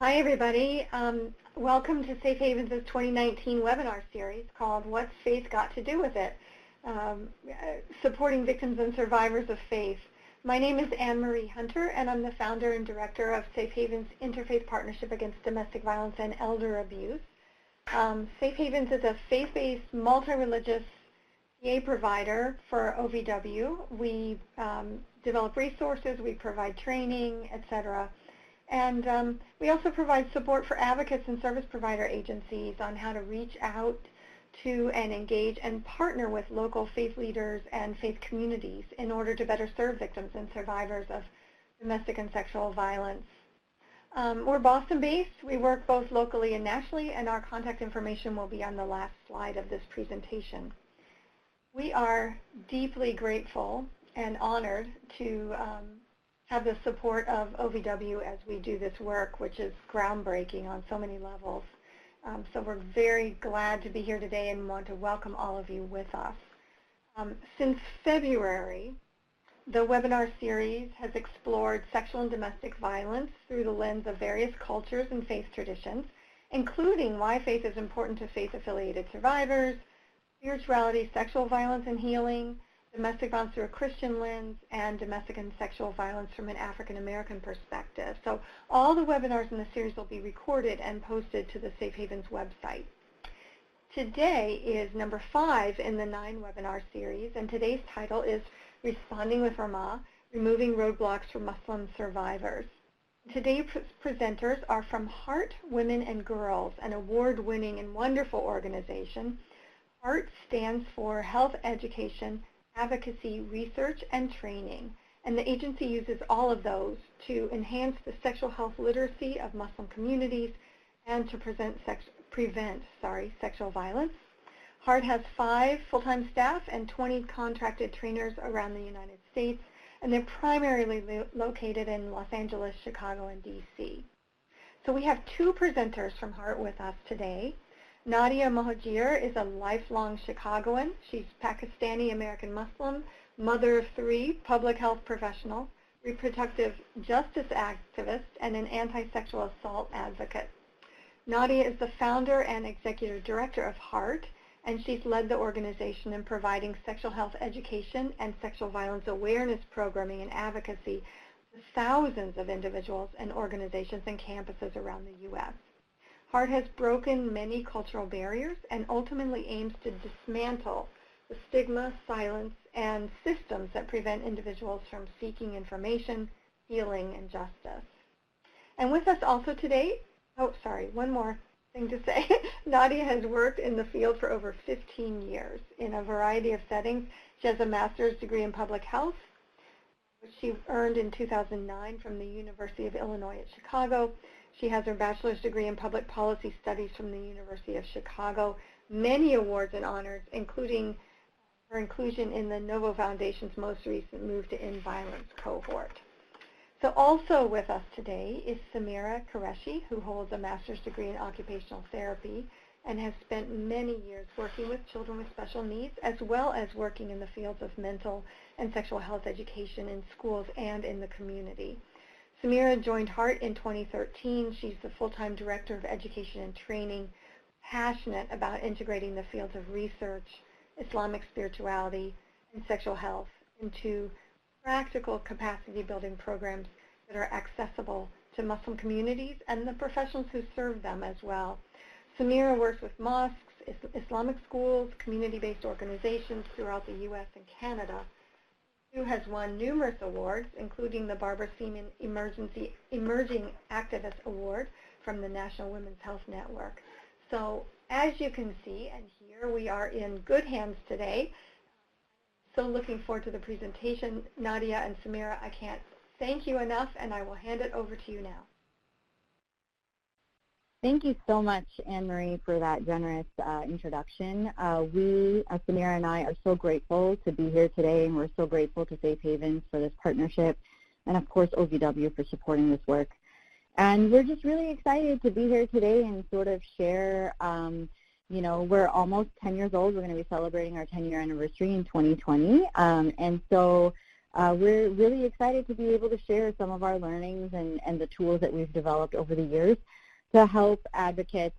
Hi, everybody. Welcome to Safe Havens' 2019 webinar series called What's Faith Got to Do with It? Supporting Victims and Survivors of Faith. My name is Anne Marie Hunter, and I'm the founder and director of Safe Havens Interfaith Partnership Against Domestic Violence and Elder Abuse. Safe Havens is a faith-based, multi-religious PA provider for OVW. We develop resources, we provide training, etc. And we also provide support for advocates and service provider agencies on how to reach out to and engage and partner with local faith leaders and faith communities in order to better serve victims and survivors of domestic and sexual violence. We're Boston-based. We work both locally and nationally, and our contact information will be on the last slide of this presentation. We are deeply grateful and honored to have the support of OVW as we do this work, which is groundbreaking on so many levels. So we're very glad to be here today and want to welcome all of you with us. Since February, the webinar series has explored sexual and domestic violence through the lens of various cultures and faith traditions, including why faith is important to faith-affiliated survivors, spirituality, sexual violence and healing, domestic violence through a Christian lens, and domestic and sexual violence from an African-American perspective. So all the webinars in the series will be recorded and posted to the Safe Havens website. Today is number 5 in the 9 webinar series, and today's title is Responding with RAHMA, Removing Roadblocks for Muslim Survivors. Today's presenters are from Heart, Women and Girls, an award-winning and wonderful organization. Heart stands for Health Education, Advocacy, Research, and Training, and the agency uses all of those to enhance the sexual health literacy of Muslim communities and to prevent sexual violence. Heart has 5 full-time staff and 20 contracted trainers around the United States, and they're primarily located in Los Angeles, Chicago, and DC. So we have 2 presenters from Heart with us today. Nadia Mohajir is a lifelong Chicagoan. She's Pakistani-American Muslim, mother of 3, public health professional, reproductive justice activist, and an anti-sexual assault advocate. Nadia is the founder and executive director of Heart, and she's led the organization in providing sexual health education and sexual violence awareness programming and advocacy to thousands of individuals and organizations and campuses around the U.S. Heart has broken many cultural barriers and ultimately aims to dismantle the stigma, silence, and systems that prevent individuals from seeking information, healing, and justice. And with us also today, one more thing to say. Nadia has worked in the field for over 15 years in a variety of settings. She has a master's degree in public health, which she earned in 2009 from the University of Illinois at Chicago. She has her bachelor's degree in public policy studies from the University of Chicago, many awards and honors, including her inclusion in the Novo Foundation's most recent Move to End Violence cohort. So also with us today is Samira Qureshi, who holds a master's degree in occupational therapy and has spent many years working with children with special needs, as well as working in the fields of mental and sexual health education in schools and in the community. Samira joined Heart in 2013. She's the full-time director of education and training, passionate about integrating the fields of research, Islamic spirituality, and sexual health into practical capacity-building programs that are accessible to Muslim communities and the professionals who serve them as well. Samira works with mosques, Islamic schools, community-based organizations throughout the U.S. and Canada, who has won numerous awards, including the Barbara Seaman Emerging Activist Award from the National Women's Health Network. So as you can see and hear, we are in good hands today. So looking forward to the presentation. Nadia and Samira, I can't thank you enough, and I will hand it over to you now. Thank you so much, Anne-Marie, for that generous introduction. Samira and I, are so grateful to be here today, and we're so grateful to Safe Havens for this partnership, and of course OVW for supporting this work. And we're just really excited to be here today and sort of share, we're almost 10 years old. We're going to be celebrating our 10-year anniversary in 2020. And so we're really excited to be able to share some of our learnings and the tools that we've developed over the years to help advocates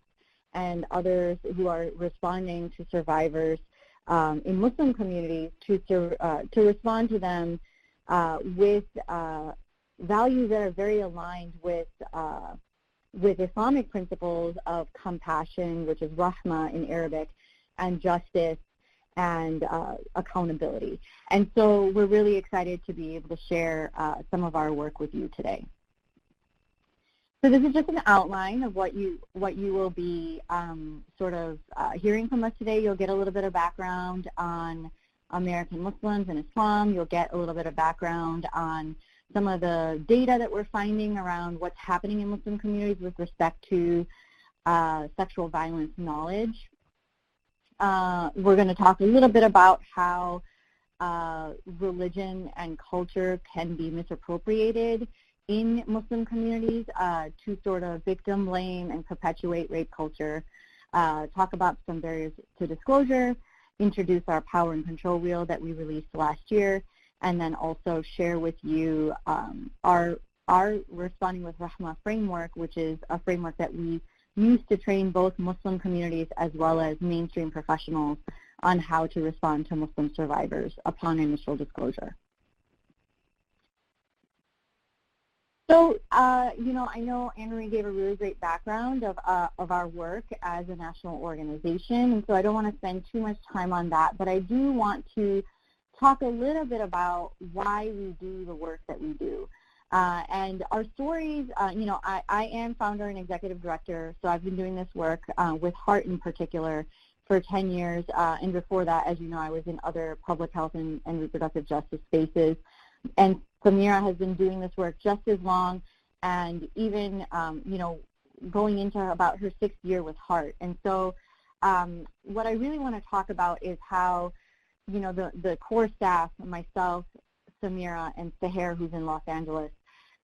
and others who are responding to survivors in Muslim communities to respond to them with values that are very aligned with Islamic principles of compassion, which is RAHMA in Arabic, and justice and accountability. And so we're really excited to be able to share some of our work with you today. So this is just an outline of what you will be hearing from us today. You'll get a little bit of background on American Muslims and Islam. You'll get a little bit of background on some of the data that we're finding around what's happening in Muslim communities with respect to sexual violence knowledge. We're going to talk a little bit about how religion and culture can be misappropriated in Muslim communities to sort of victim blame and perpetuate rape culture, talk about some barriers to disclosure, introduce our power and control wheel that we released last year, and then also share with you our Responding with RAHMA framework, which is a framework that we use to train both Muslim communities as well as mainstream professionals on how to respond to Muslim survivors upon initial disclosure. So, I know Anne-Marie gave a really great background of our work as a national organization, and so I don't want to spend too much time on that, but I do want to talk a little bit about why we do the work that we do. And our stories, I am founder and executive director, so I've been doing this work with HEART in particular for 10 years, and before that, as you know, I was in other public health and reproductive justice spaces. And Samira has been doing this work just as long, and even, going into about her 6th year with HEART. And so what I really want to talk about is how, the core staff, myself, Samira, and Seher, who's in Los Angeles,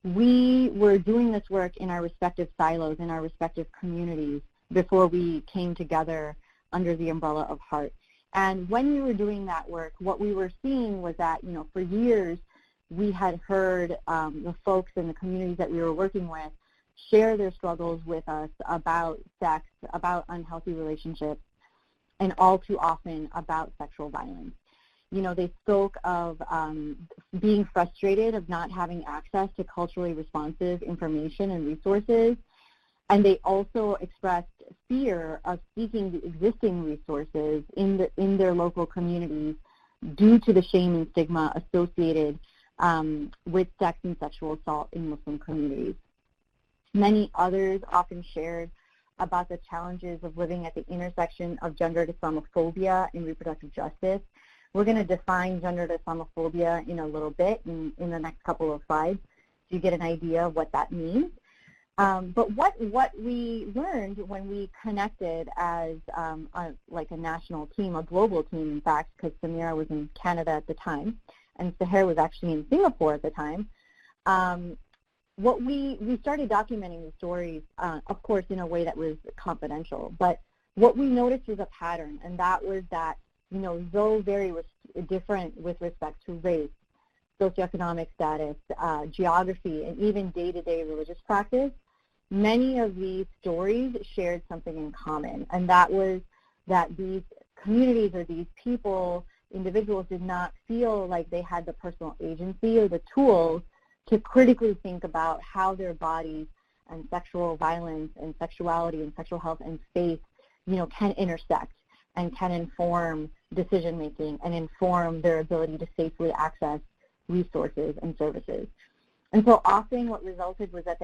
we were doing this work in our respective silos, in our respective communities, before we came together under the umbrella of HEART. And when we were doing that work, what we were seeing was that, for years, we had heard the folks in the communities that we were working with share their struggles with us about sex, about unhealthy relationships, and all too often about sexual violence. They spoke of being frustrated of not having access to culturally responsive information and resources, and they also expressed fear of seeking the existing resources in their local communities due to the shame and stigma associated with sex and sexual assault in Muslim communities. Many others often shared about the challenges of living at the intersection of gendered Islamophobia and reproductive justice. We're going to define gendered Islamophobia in a little bit in the next couple of slides so you get an idea of what that means. But what we learned when we connected as like a national team, a global team, in fact, because Samira was in Canada at the time, and Seher was actually in Singapore at the time, we started documenting the stories, of course, in a way that was confidential. But what we noticed was a pattern, and that was that, though very different with respect to race, socioeconomic status, geography, and even day-to-day religious practice, many of these stories shared something in common, and that was that these communities or these people, individuals, did not feel like they had the personal agency or the tools to critically think about how their bodies and sexual violence and sexuality and sexual health and faith, can intersect and can inform decision-making and inform their ability to safely access resources and services. And so often what resulted was that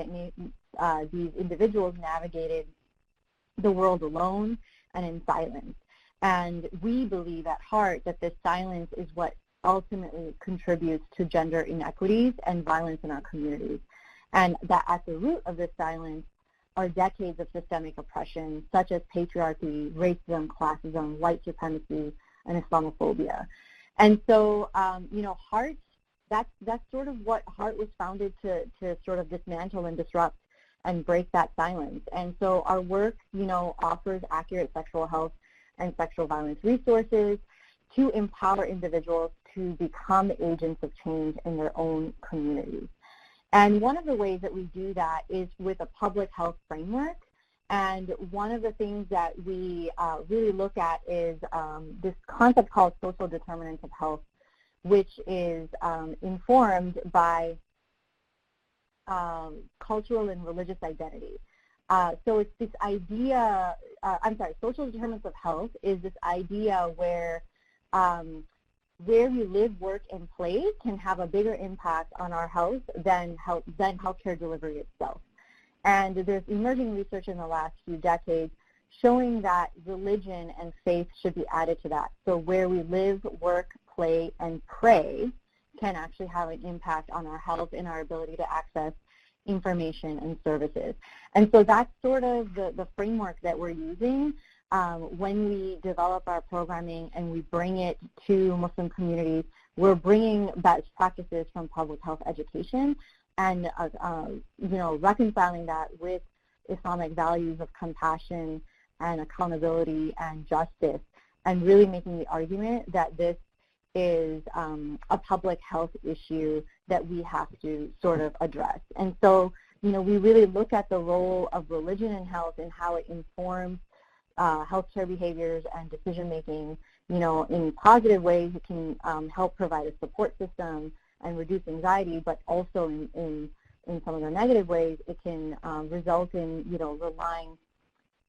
these individuals navigated the world alone and in silence. And we believe at HEART that this silence is what ultimately contributes to gender inequities and violence in our communities. And that at the root of this silence are decades of systemic oppression, such as patriarchy, racism, classism, white supremacy, and Islamophobia. And so, HEART, that's sort of what HEART was founded to sort of dismantle and disrupt and break that silence. And so our work, offers accurate sexual health and sexual violence resources to empower individuals to become agents of change in their own communities. And one of the ways that we do that is with a public health framework. And one of the things that we really look at is this concept called social determinants of health, which is informed by cultural and religious identity. So it's this idea, social determinants of health is this idea where we live, work, and play can have a bigger impact on our health than healthcare delivery itself. And there's emerging research in the last few decades showing that religion and faith should be added to that. So where we live, work, play, and pray can actually have an impact on our health and our ability to access information and services. And so that's sort of the framework that we're using when we develop our programming and we bring it to Muslim communities. We're bringing best practices from public health education and reconciling that with Islamic values of compassion and accountability and justice, and really making the argument that this is a public health issue that we have to sort of address. And so, we really look at the role of religion in health and how it informs healthcare behaviors and decision-making. In positive ways, it can help provide a support system and reduce anxiety, but also in some of the negative ways, it can result in, relying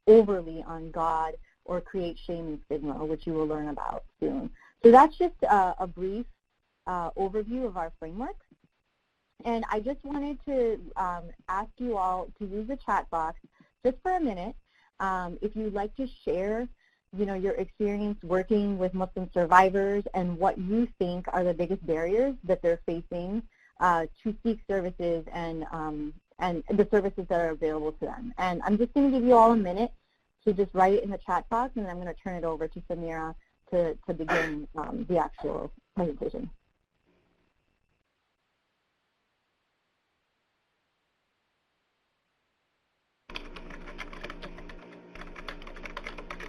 overly on God or create shame and stigma, which you will learn about soon. So that's just a brief overview of our framework. And I just wanted to ask you all to use the chat box just for a minute. If you'd like to share, your experience working with Muslim survivors and what you think are the biggest barriers that they're facing to seek services and the services that are available to them. And I'm just going to give you all a minute to just write it in the chat box, and then I'm going to turn it over to Samira to begin the actual presentation.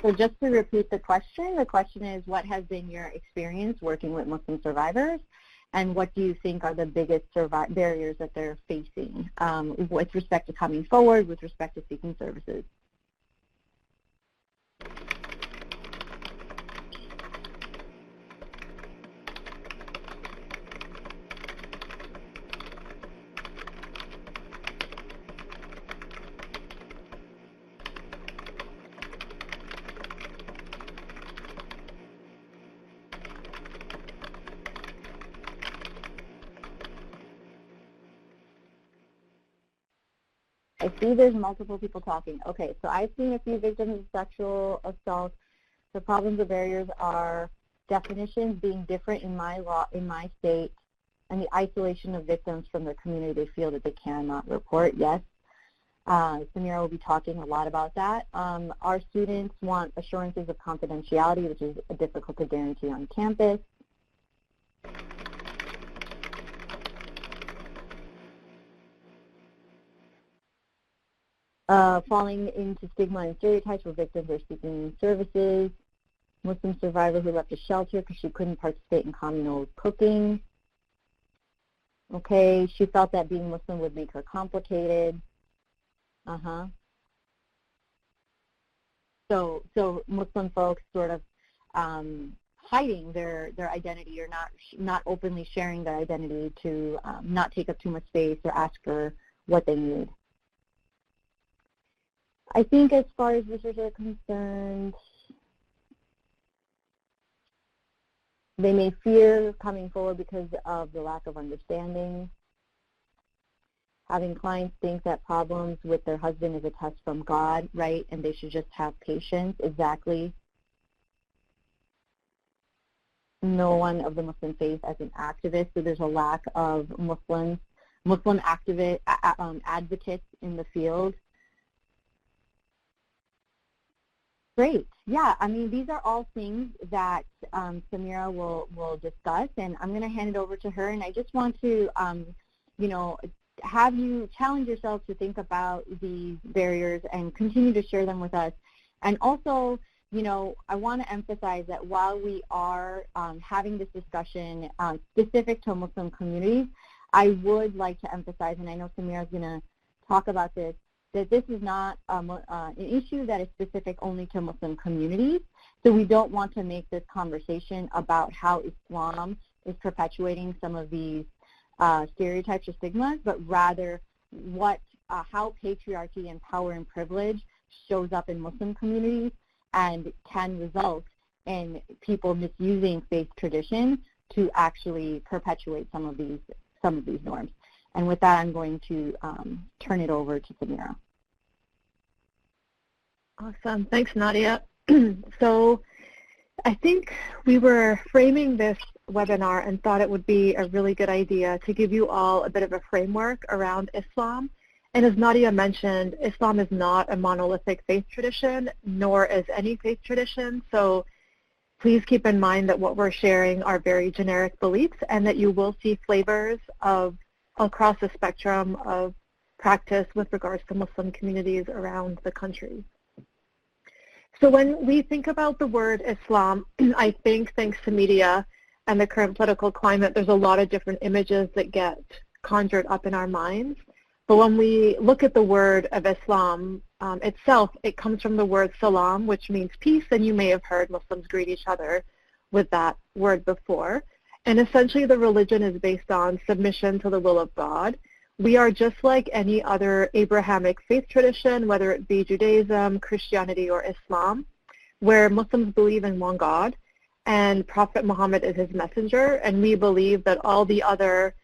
So just to repeat the question is, what has been your experience working with Muslim survivors, and what do you think are the biggest barriers that they're facing with respect to coming forward, with respect to seeking services? I see there's multiple people talking. Okay, so I've seen a few victims of sexual assault. The problems or barriers are definitions being different in my state, and the isolation of victims from their community. They feel that they cannot report. Yes, Samira will be talking a lot about that. Our students want assurances of confidentiality, which is difficult to guarantee on campus. Falling into stigma and stereotypes where victims are seeking services. Muslim survivor who left a shelter because she couldn't participate in communal cooking. Okay, she felt that being Muslim would make her complicated. So Muslim folks sort of hiding their identity, or not openly sharing their identity to not take up too much space or ask for what they need. I think as far as visitors are concerned, they may fear coming forward because of the lack of understanding. Having clients think that problems with their husband is a test from God, right, and they should just have patience. Exactly. No one of the Muslim faith as an activist, so there's a lack of Muslim advocates in the field. Great. Yeah, I mean, these are all things that Samira will discuss, and I'm going to hand it over to her. And I just want to, have you challenge yourself to think about these barriers and continue to share them with us. And also, I want to emphasize that while we are having this discussion specific to Muslim communities, I would like to emphasize, and I know Samira is going to talk about this, that this is not an issue that is specific only to Muslim communities. So we don't want to make this conversation about how Islam is perpetuating some of these stereotypes or stigmas, but rather how patriarchy and power and privilege shows up in Muslim communities and can result in people misusing faith tradition to actually perpetuate some of these norms. And with that, I'm going to turn it over to Samira. Awesome. Thanks, Nadia. So I think we were framing this webinar and thought it would be a really good idea to give you all a bit of a framework around Islam. And as Nadia mentioned, Islam is not a monolithic faith tradition, nor is any faith tradition. So please keep in mind that what we're sharing are very generic beliefs and that you will see flavors of across the spectrum of practice with regards to Muslim communities around the country. So when we think about the word Islam, I think thanks to media and the current political climate, there's a lot of different images that get conjured up in our minds. But when we look at the word of Islam itself, it comes from the word salam, which means peace, and you may have heard Muslims greet each other with that word before. And essentially the religion is based on submission to the will of God. We are just like any other Abrahamic faith tradition, whether it be Judaism, Christianity, or Islam, where Muslims believe in one God, and Prophet Muhammad is his messenger, and we believe that all the other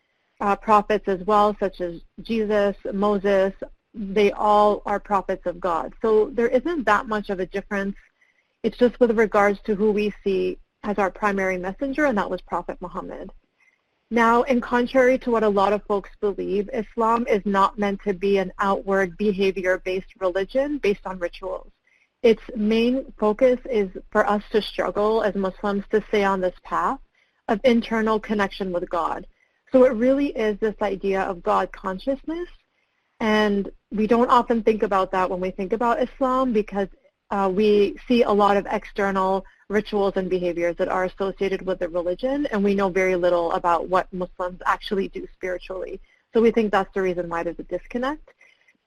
prophets as well, such as Jesus, Moses, they all are prophets of God. So there isn't that much of a difference. It's just with regards to who we see as our primary messenger, and that was Prophet Muhammad. Now, in contrary to what a lot of folks believe, Islam is not meant to be an outward behavior-based religion based on rituals. Its main focus is for us to struggle as Muslims to stay on this path of internal connection with God. So it really is this idea of God consciousness, and we don't often think about that when we think about Islam because we see a lot of external rituals and behaviors that are associated with the religion, and we know very little about what Muslims actually do spiritually. So we think that's the reason why there's a disconnect.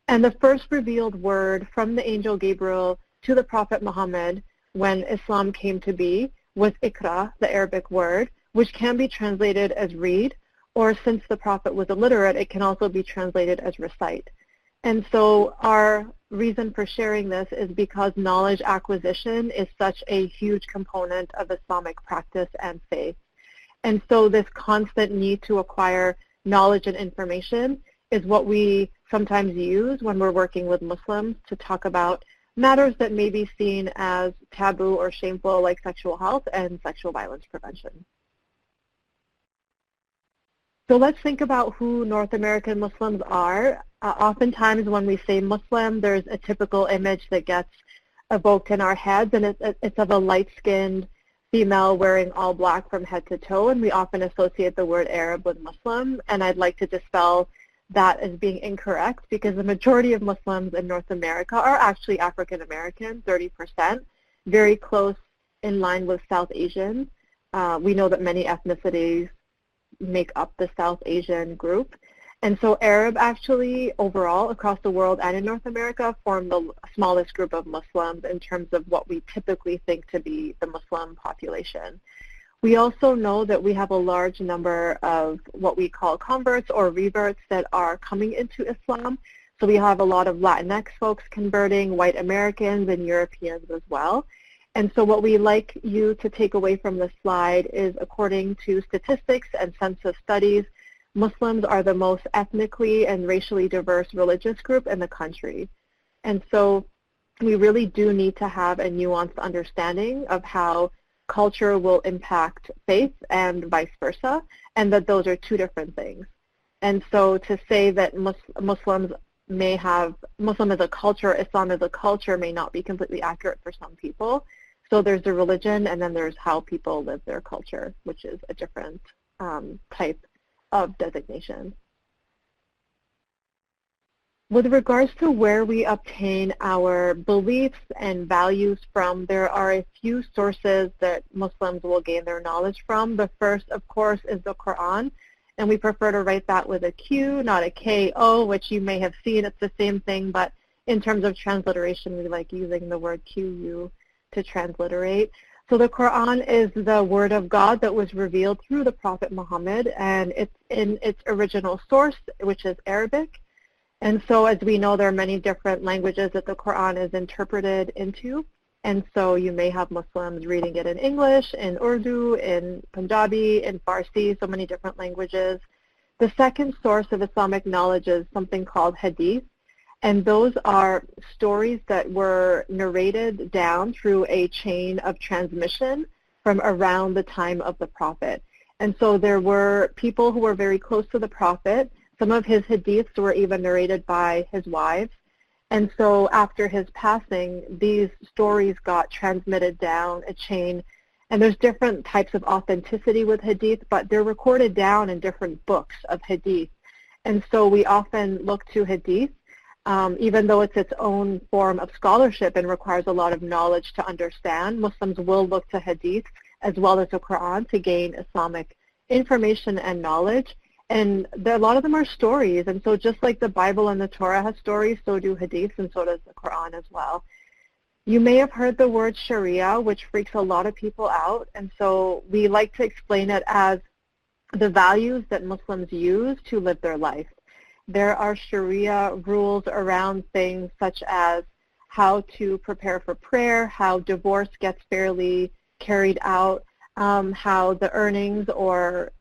And the first revealed word from the angel Gabriel to the Prophet Muhammad when Islam came to be was Iqra, the Arabic word, which can be translated as read, or since the Prophet was illiterate, it can also be translated as recite. And so our reason for sharing this is because knowledge acquisition is such a huge component of Islamic practice and faith. And so this constant need to acquire knowledge and information is what we sometimes use when we're working with Muslims to talk about matters that may be seen as taboo or shameful, like sexual health and sexual violence prevention. So let's think about who North American Muslims are. Oftentimes when we say Muslim, there's a typical image that gets evoked in our heads, and it's of a light-skinned female wearing all black from head to toe, and we often associate the word Arab with Muslim, and I'd like to dispel that as being incorrect because the majority of Muslims in North America are actually African American, 30%, very close in line with South Asians. We know that many ethnicities make up the South Asian group. And so Arab actually overall across the world and in North America form the smallest group of Muslims in terms of what we typically think to be the Muslim population. We also know that we have a large number of what we call converts or reverts that are coming into Islam. So we have a lot of Latinx folks converting, white Americans and Europeans as well. And so what we like you to take away from this slide is, according to statistics and census studies, Muslims are the most ethnically and racially diverse religious group in the country. And so we really do need to have a nuanced understanding of how culture will impact faith and vice versa, and that those are two different things. And so to say that Muslims may have, Muslim as a culture, Islam as a culture may not be completely accurate for some people. So there's the religion, and then there's how people live their culture, which is a different type of designation. With regards to where we obtain our beliefs and values from, there are a few sources that Muslims will gain their knowledge from. The first, of course, is the Quran, and we prefer to write that with a Q, not a K-O, which you may have seen. It's the same thing, but in terms of transliteration, we like using the word Q-U to transliterate. So the Quran is the word of God that was revealed through the Prophet Muhammad, and it's in its original source, which is Arabic. And so as we know, there are many different languages that the Quran is interpreted into. And so you may have Muslims reading it in English, in Urdu, in Punjabi, in Farsi, so many different languages. The second source of Islamic knowledge is something called hadith. And those are stories that were narrated down through a chain of transmission from around the time of the Prophet. And so there were people who were very close to the Prophet. Some of his hadiths were even narrated by his wives. And so after his passing, these stories got transmitted down a chain. And there's different types of authenticity with hadith, but they're recorded down in different books of hadith. And so we often look to hadith, even though it's its own form of scholarship and requires a lot of knowledge to understand. Muslims will look to hadith as well as the Quran to gain Islamic information and knowledge. And a lot of them are stories, and so just like the Bible and the Torah has stories, so do hadiths, and so does the Quran as well. You may have heard the word Sharia, which freaks a lot of people out, and so we like to explain it as the values that Muslims use to live their life. There are Sharia rules around things such as how to prepare for prayer, how divorce gets fairly carried out, how the earnings or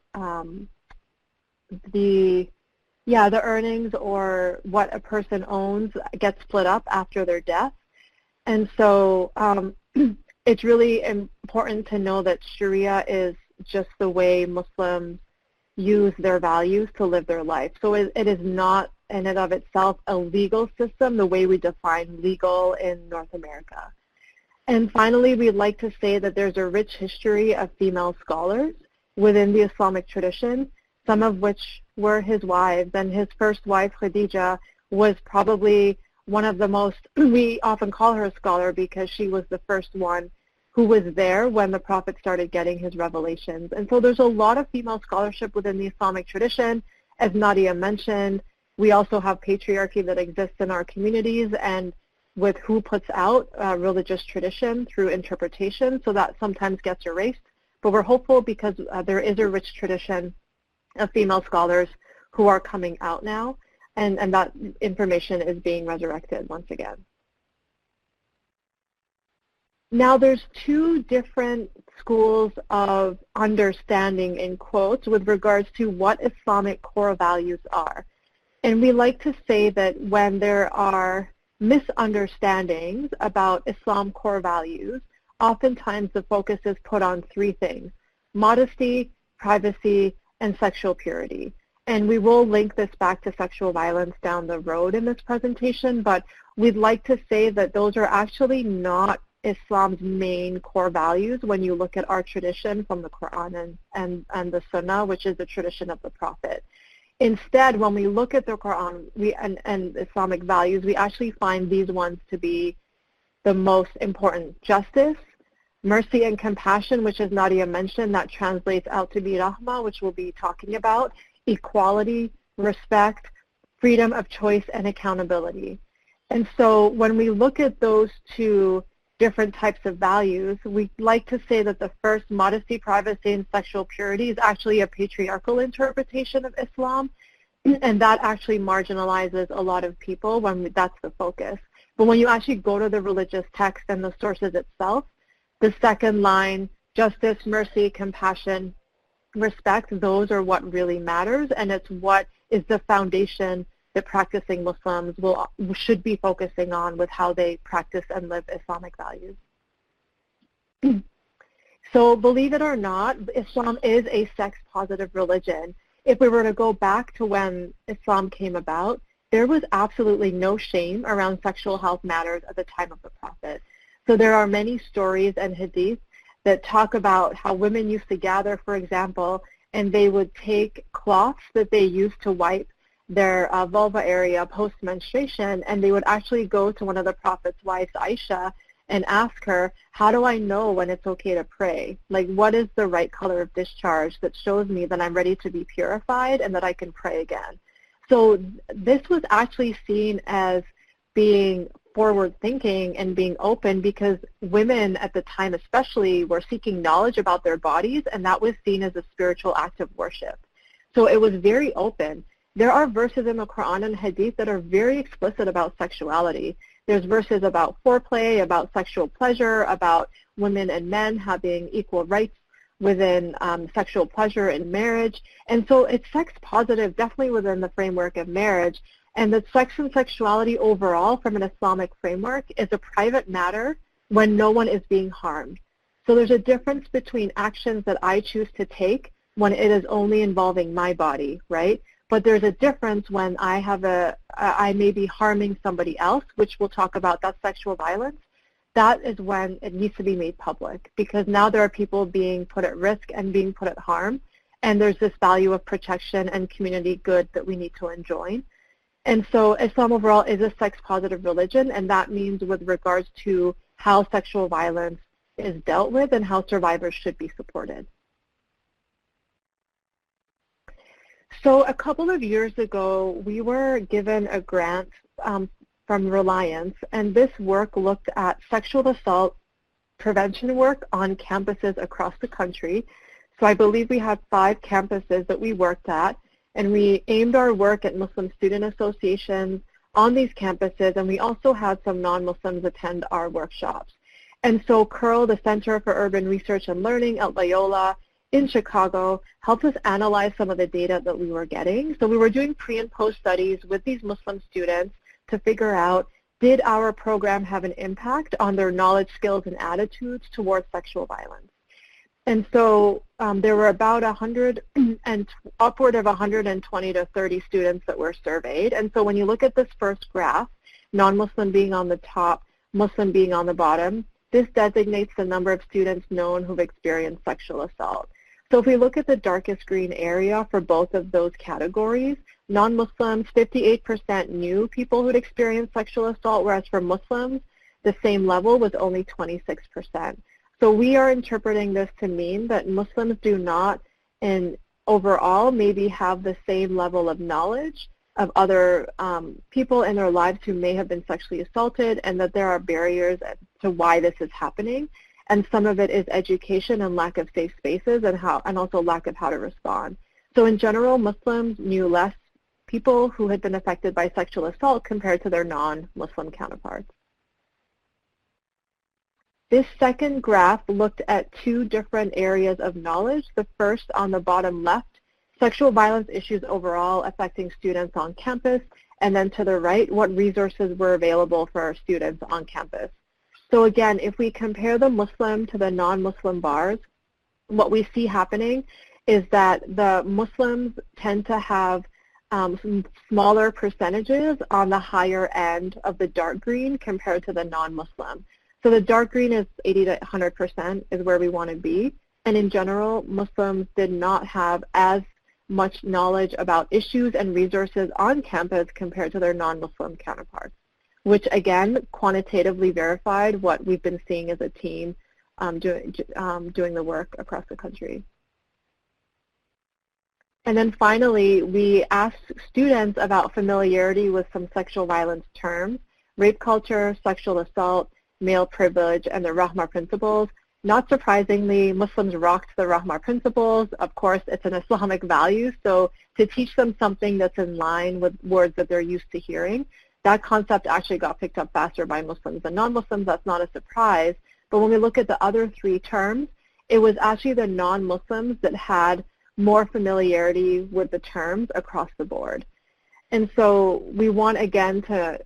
the earnings or what a person owns gets split up after their death. And so it's really important to know that Sharia is just the way Muslims use their values to live their life. So it is not in and of itself a legal system the way we define legal in North America. And finally, we'd like to say that there's a rich history of female scholars within the Islamic tradition, some of which were his wives. And his first wife, Khadija, was probably one of the most, we often call her a scholar because she was the first one who was there when the Prophet started getting his revelations. And so there's a lot of female scholarship within the Islamic tradition. As Nadia mentioned, we also have patriarchy that exists in our communities and with who puts out religious tradition through interpretation, so that sometimes gets erased. But we're hopeful because there is a rich tradition of female scholars who are coming out now, and that information is being resurrected once again. Now there's two different schools of understanding, in quotes, with regards to what Islamic core values are. And we like to say that when there are misunderstandings about Islam core values, oftentimes the focus is put on three things: modesty, privacy, and sexual purity. And we will link this back to sexual violence down the road in this presentation, but we'd like to say that those are actually not Islam's main core values when you look at our tradition from the Quran and the Sunnah, which is the tradition of the Prophet. Instead, when we look at the Quran and Islamic values, we actually find these ones to be the most important: justice, mercy and compassion, which as Nadia mentioned, that translates out to be RAHMA, which we'll be talking about, equality, respect, freedom of choice, and accountability. And so when we look at those two different types of values, we like to say that the first, modesty, privacy, and sexual purity, is actually a patriarchal interpretation of Islam, and that actually marginalizes a lot of people when that's the focus. But when you actually go to the religious text and the sources itself, the second line, justice, mercy, compassion, respect, those are what really matters, and it's what is the foundation that practicing Muslims should be focusing on with how they practice and live Islamic values. So believe it or not, Islam is a sex-positive religion. If we were to go back to when Islam came about, there was absolutely no shame around sexual health matters at the time of the Prophet. So there are many stories and hadith that talk about how women used to gather, for example, and they would take cloths that they used to wipe their vulva area post-menstruation, and they would actually go to one of the Prophet's wives, Aisha, and ask her, how do I know when it's okay to pray? Like, what is the right color of discharge that shows me that I'm ready to be purified and that I can pray again? So this was actually seen as being forward-thinking and being open, because women at the time especially were seeking knowledge about their bodies, and that was seen as a spiritual act of worship. So it was very open. There are verses in the Quran and Hadith that are very explicit about sexuality. There's verses about foreplay, about sexual pleasure, about women and men having equal rights within sexual pleasure in marriage. And so it's sex positive, definitely within the framework of marriage. And that sex and sexuality overall, from an Islamic framework, is a private matter when no one is being harmed. So there's a difference between actions that I choose to take when it is only involving my body, right? But there's a difference when I may be harming somebody else, which we'll talk about, that's sexual violence. That is when it needs to be made public, because now there are people being put at risk and being put at harm, and there's this value of protection and community good that we need to enjoin. And so Islam overall is a sex-positive religion, and that means with regards to how sexual violence is dealt with and how survivors should be supported. So a couple of years ago, we were given a grant from Reliance, and this work looked at sexual assault prevention work on campuses across the country. So I believe we had 5 campuses that we worked at, and we aimed our work at Muslim student associations on these campuses, and we also had some non-Muslims attend our workshops. And so CURL, the Center for Urban Research and Learning at Loyola in Chicago, helped us analyze some of the data that we were getting. So we were doing pre and post studies with these Muslim students to figure out, did our program have an impact on their knowledge, skills, and attitudes towards sexual violence? And so there were about 100 and upward of 120 to 30 students that were surveyed. And so when you look at this first graph, non-Muslim being on the top, Muslim being on the bottom, this designates the number of students known who've experienced sexual assault. So if we look at the darkest green area for both of those categories, non-Muslims, 58% knew people who'd experienced sexual assault, whereas for Muslims, the same level was only 26%. So we are interpreting this to mean that Muslims do not, in overall, maybe have the same level of knowledge of other people in their lives who may have been sexually assaulted, and that there are barriers to why this is happening. And some of it is education and lack of safe spaces, and also lack of how to respond. So in general, Muslims knew less people who had been affected by sexual assault compared to their non-Muslim counterparts. This second graph looked at 2 different areas of knowledge. The first on the bottom left, sexual violence issues overall affecting students on campus, and then to the right, what resources were available for our students on campus. So again, if we compare the Muslim to the non-Muslim bars, what we see happening is that the Muslims tend to have some smaller percentages on the higher end of the dark green compared to the non-Muslim. So the dark green is 80 to 100% is where we want to be. And in general, Muslims did not have as much knowledge about issues and resources on campus compared to their non-Muslim counterparts, which again quantitatively verified what we've been seeing as a team doing the work across the country. And then finally, we asked students about familiarity with some sexual violence terms: rape culture, sexual assault, male privilege, and the RAHMA principles. Not surprisingly, Muslims rocked the RAHMA principles. Of course, it's an Islamic value, so to teach them something that's in line with words that they're used to hearing, that concept actually got picked up faster by Muslims than non-Muslims. That's not a surprise. But when we look at the other 3 terms, it was actually the non-Muslims that had more familiarity with the terms across the board. And so we want, again, to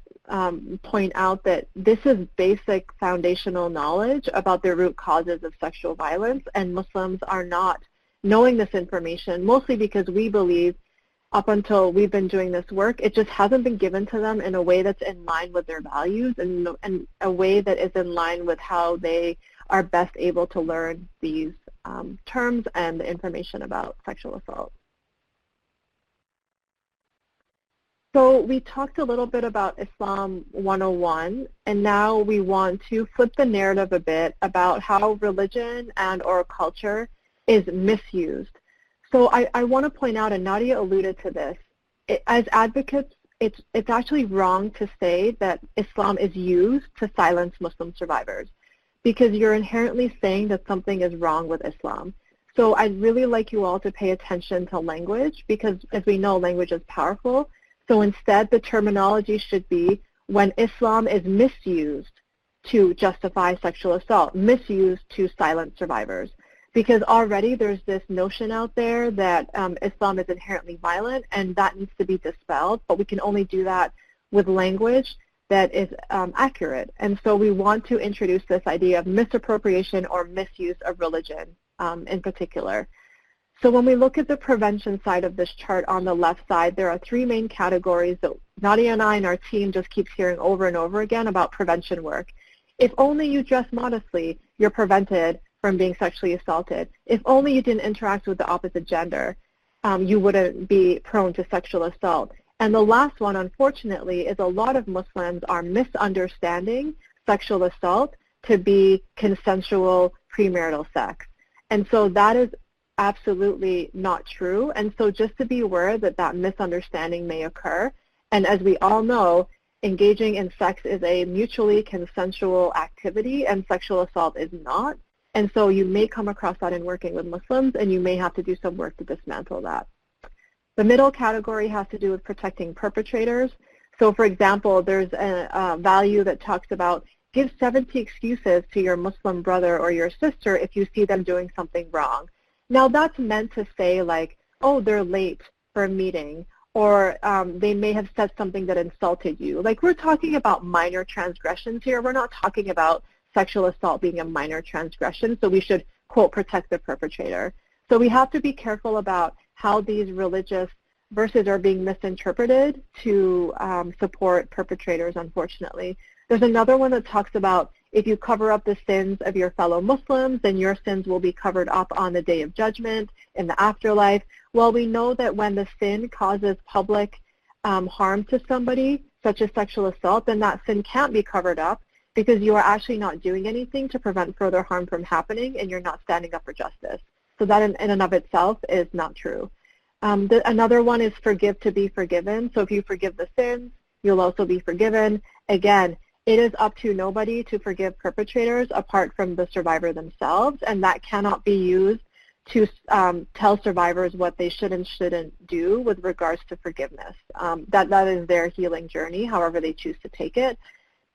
point out that this is basic foundational knowledge about the root causes of sexual violence, and Muslims are not knowing this information, mostly because we believe up until we've been doing this work, it just hasn't been given to them in a way that's in line with their values and a way that is in line with how they are best able to learn these terms and the information about sexual assault. So we talked a little bit about Islam 101, and now we want to flip the narrative a bit about how religion and or culture is misused. So I want to point out, and Nadia alluded to this, as advocates, it's actually wrong to say that Islam is used to silence Muslim survivors, because you're inherently saying that something is wrong with Islam. So I'd really like you all to pay attention to language, because as we know, language is powerful. So instead, the terminology should be when Islam is misused to justify sexual assault, misused to silence survivors. Because already there's this notion out there that Islam is inherently violent, and that needs to be dispelled, but we can only do that with language that is accurate. And so we want to introduce this idea of misappropriation or misuse of religion in particular. So when we look at the prevention side of this chart on the left side, there are three main categories that Nadia and I and our team just keeps hearing over and over again about prevention work. If only you dress modestly, you're prevented from being sexually assaulted. If only you didn't interact with the opposite gender, you wouldn't be prone to sexual assault. And the last one, unfortunately, is a lot of Muslims are misunderstanding sexual assault to be consensual premarital sex. And so that is absolutely not true. And so just to be aware that that misunderstanding may occur. And as we all know, engaging in sex is a mutually consensual activity, and sexual assault is not. And so you may come across that in working with Muslims, and you may have to do some work to dismantle that. The middle category has to do with protecting perpetrators. So for example, there's a value that talks about give 70 excuses to your Muslim brother or your sister if you see them doing something wrong. Now that's meant to say like, oh, they're late for a meeting, or they may have said something that insulted you. Like, we're talking about minor transgressions here. We're not talking about sexual assault being a minor transgression, so we should, quote, protect the perpetrator. So we have to be careful about how these religious verses are being misinterpreted to support perpetrators, unfortunately. There's another one that talks about if you cover up the sins of your fellow Muslims, then your sins will be covered up on the day of judgment, in the afterlife. Well, we know that when the sin causes public harm to somebody, such as sexual assault, then that sin can't be covered up because you are actually not doing anything to prevent further harm from happening, and you're not standing up for justice. So that in and of itself is not true. Another one is forgive to be forgiven. So if you forgive the sins, you'll also be forgiven. Again, it is up to nobody to forgive perpetrators apart from the survivor themselves, and that cannot be used to tell survivors what they should and shouldn't do with regards to forgiveness. That is their healing journey, however they choose to take it.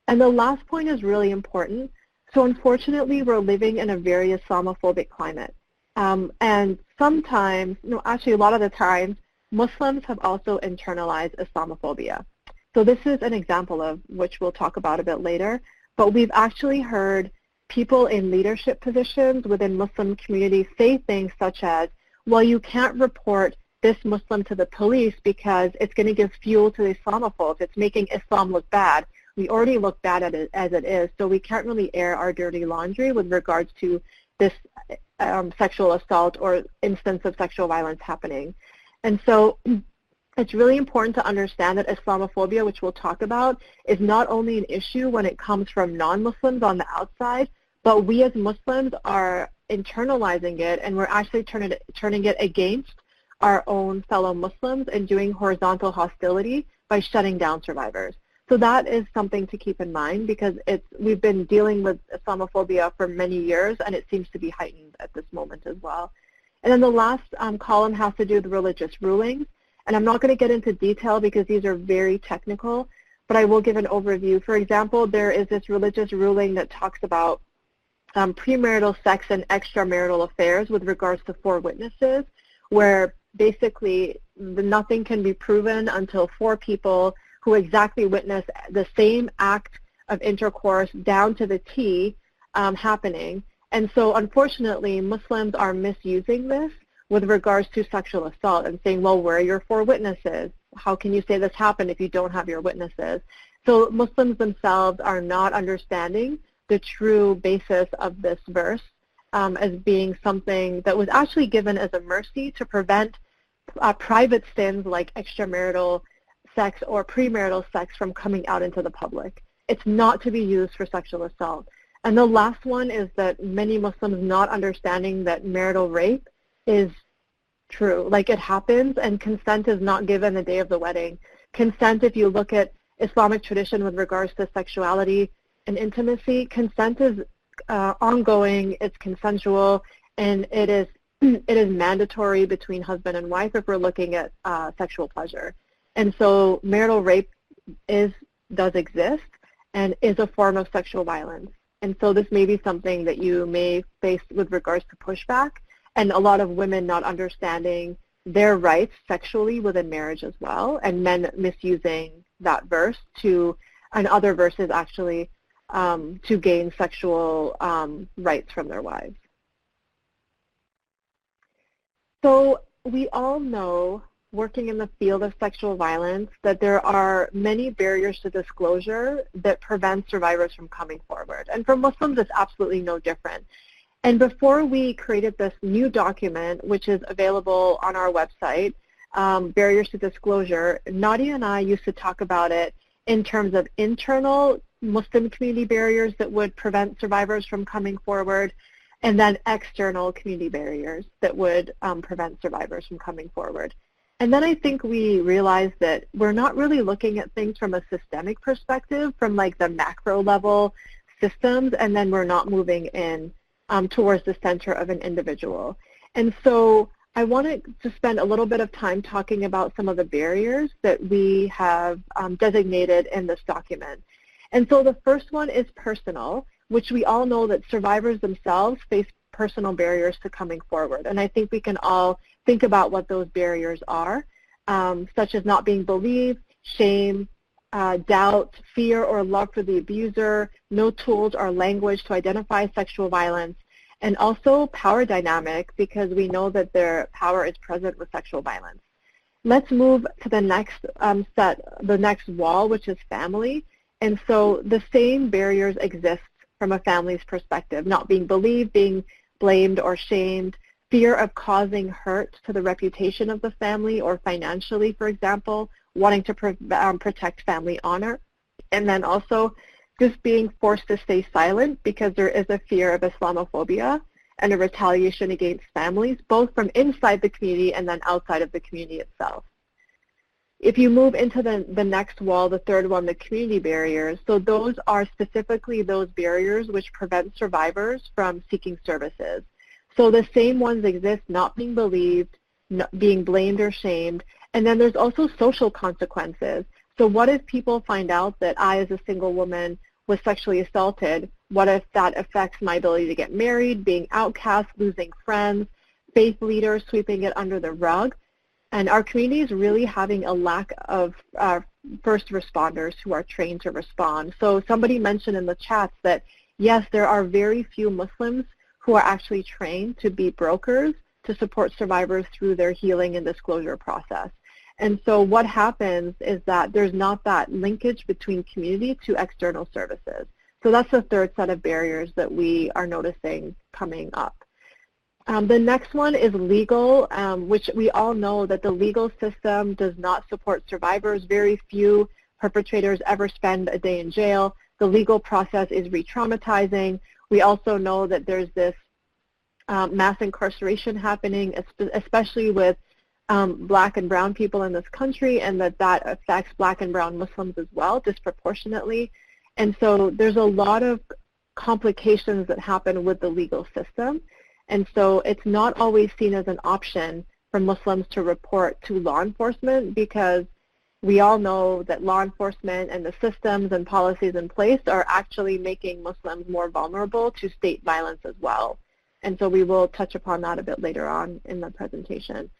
And the last point is really important. So unfortunately, we're living in a very Islamophobic climate. And sometimes, no, actually a lot of the times, Muslims have also internalized Islamophobia. So this is an example of which we'll talk about a bit later, but we've actually heard people in leadership positions within Muslim communities say things such as, well, you can't report this Muslim to the police because it's going to give fuel to the Islamophobes. It's making Islam look bad. We already look bad at it as it is, so we can't really air our dirty laundry with regards to this sexual assault or instance of sexual violence happening. And so it's really important to understand that Islamophobia, which we'll talk about, is not only an issue when it comes from non-Muslims on the outside, but we as Muslims are internalizing it, and we're actually turning it against our own fellow Muslims and doing horizontal hostility by shutting down survivors. So that is something to keep in mind, because we've been dealing with Islamophobia for many years, and it seems to be heightened at this moment as well. And then the last column has to do with religious rulings. And I'm not going to get into detail because these are very technical, but I will give an overview. For example, there is this religious ruling that talks about premarital sex and extramarital affairs with regards to 4 witnesses, where basically nothing can be proven until 4 people who exactly witness the same act of intercourse down to the T happening. And so unfortunately, Muslims are misusing this with regards to sexual assault and saying, well, where are your 4 witnesses? How can you say this happened if you don't have your witnesses? So Muslims themselves are not understanding the true basis of this verse as being something that was actually given as a mercy to prevent private sins like extramarital sex or premarital sex from coming out into the public. It's not to be used for sexual assault. And the last one is that many Muslims not understanding that marital rape is true. Like, it happens, and consent is not given the day of the wedding. Consent, if you look at Islamic tradition with regards to sexuality and intimacy, consent is ongoing, it's consensual, and it is mandatory between husband and wife if we're looking at sexual pleasure. And so marital rape does exist and is a form of sexual violence. And so this may be something that you may face with regards to pushback, and a lot of women not understanding their rights sexually within marriage as well, and men misusing that verse and other verses actually to gain sexual rights from their wives. So we all know, working in the field of sexual violence, that there are many barriers to disclosure that prevent survivors from coming forward. And for Muslims, it's absolutely no different. And before we created this new document, which is available on our website, Barriers to Disclosure, Nadia and I used to talk about it in terms of internal Muslim community barriers that would prevent survivors from coming forward, and then external community barriers that would prevent survivors from coming forward. And then I think we realized that we're not really looking at things from a systemic perspective, from like the macro level systems, and then we're not moving in towards the center of an individual. And so I wanted to spend a little bit of time talking about some of the barriers that we have designated in this document. And so the first one is personal, which we all know that survivors themselves face personal barriers to coming forward. And I think we can all think about what those barriers are, such as not being believed, shame, doubt, fear or love for the abuser, no tools or language to identify sexual violence, and also power dynamic, because we know that their power is present with sexual violence. Let's move to the next the next wall, which is family. And so the same barriers exist from a family's perspective: not being believed, being blamed or shamed, fear of causing hurt to the reputation of the family or financially, for example, wanting to protect family honor, and then also just being forced to stay silent because there is a fear of Islamophobia and a retaliation against families, both from inside the community and then outside of the community itself. If you move into the next wall, the third one, the community barriers, so those are specifically those barriers which prevent survivors from seeking services. So the same ones exist: not being believed, not being blamed or shamed, and then there's also social consequences. So what if people find out that I, as a single woman, was sexually assaulted? What if that affects my ability to get married, being outcast, losing friends, faith leaders sweeping it under the rug? And our community is really having a lack of first responders who are trained to respond. So somebody mentioned in the chats that, yes, there are very few Muslims who are actually trained to be brokers to support survivors through their healing and disclosure process. And so what happens is that there's not that linkage between community to external services. So that's the third set of barriers that we are noticing coming up. The next one is legal, which we all know that the legal system does not support survivors. Very few perpetrators ever spend a day in jail. The legal process is re-traumatizing. We also know that there's this mass incarceration happening, especially with Black and brown people in this country, and that affects Black and brown Muslims as well, disproportionately. And so there's a lot of complications that happen with the legal system. And so it's not always seen as an option for Muslims to report to law enforcement, because we all know that law enforcement and the systems and policies in place are actually making Muslims more vulnerable to state violence as well. And so we will touch upon that a bit later on in the presentation.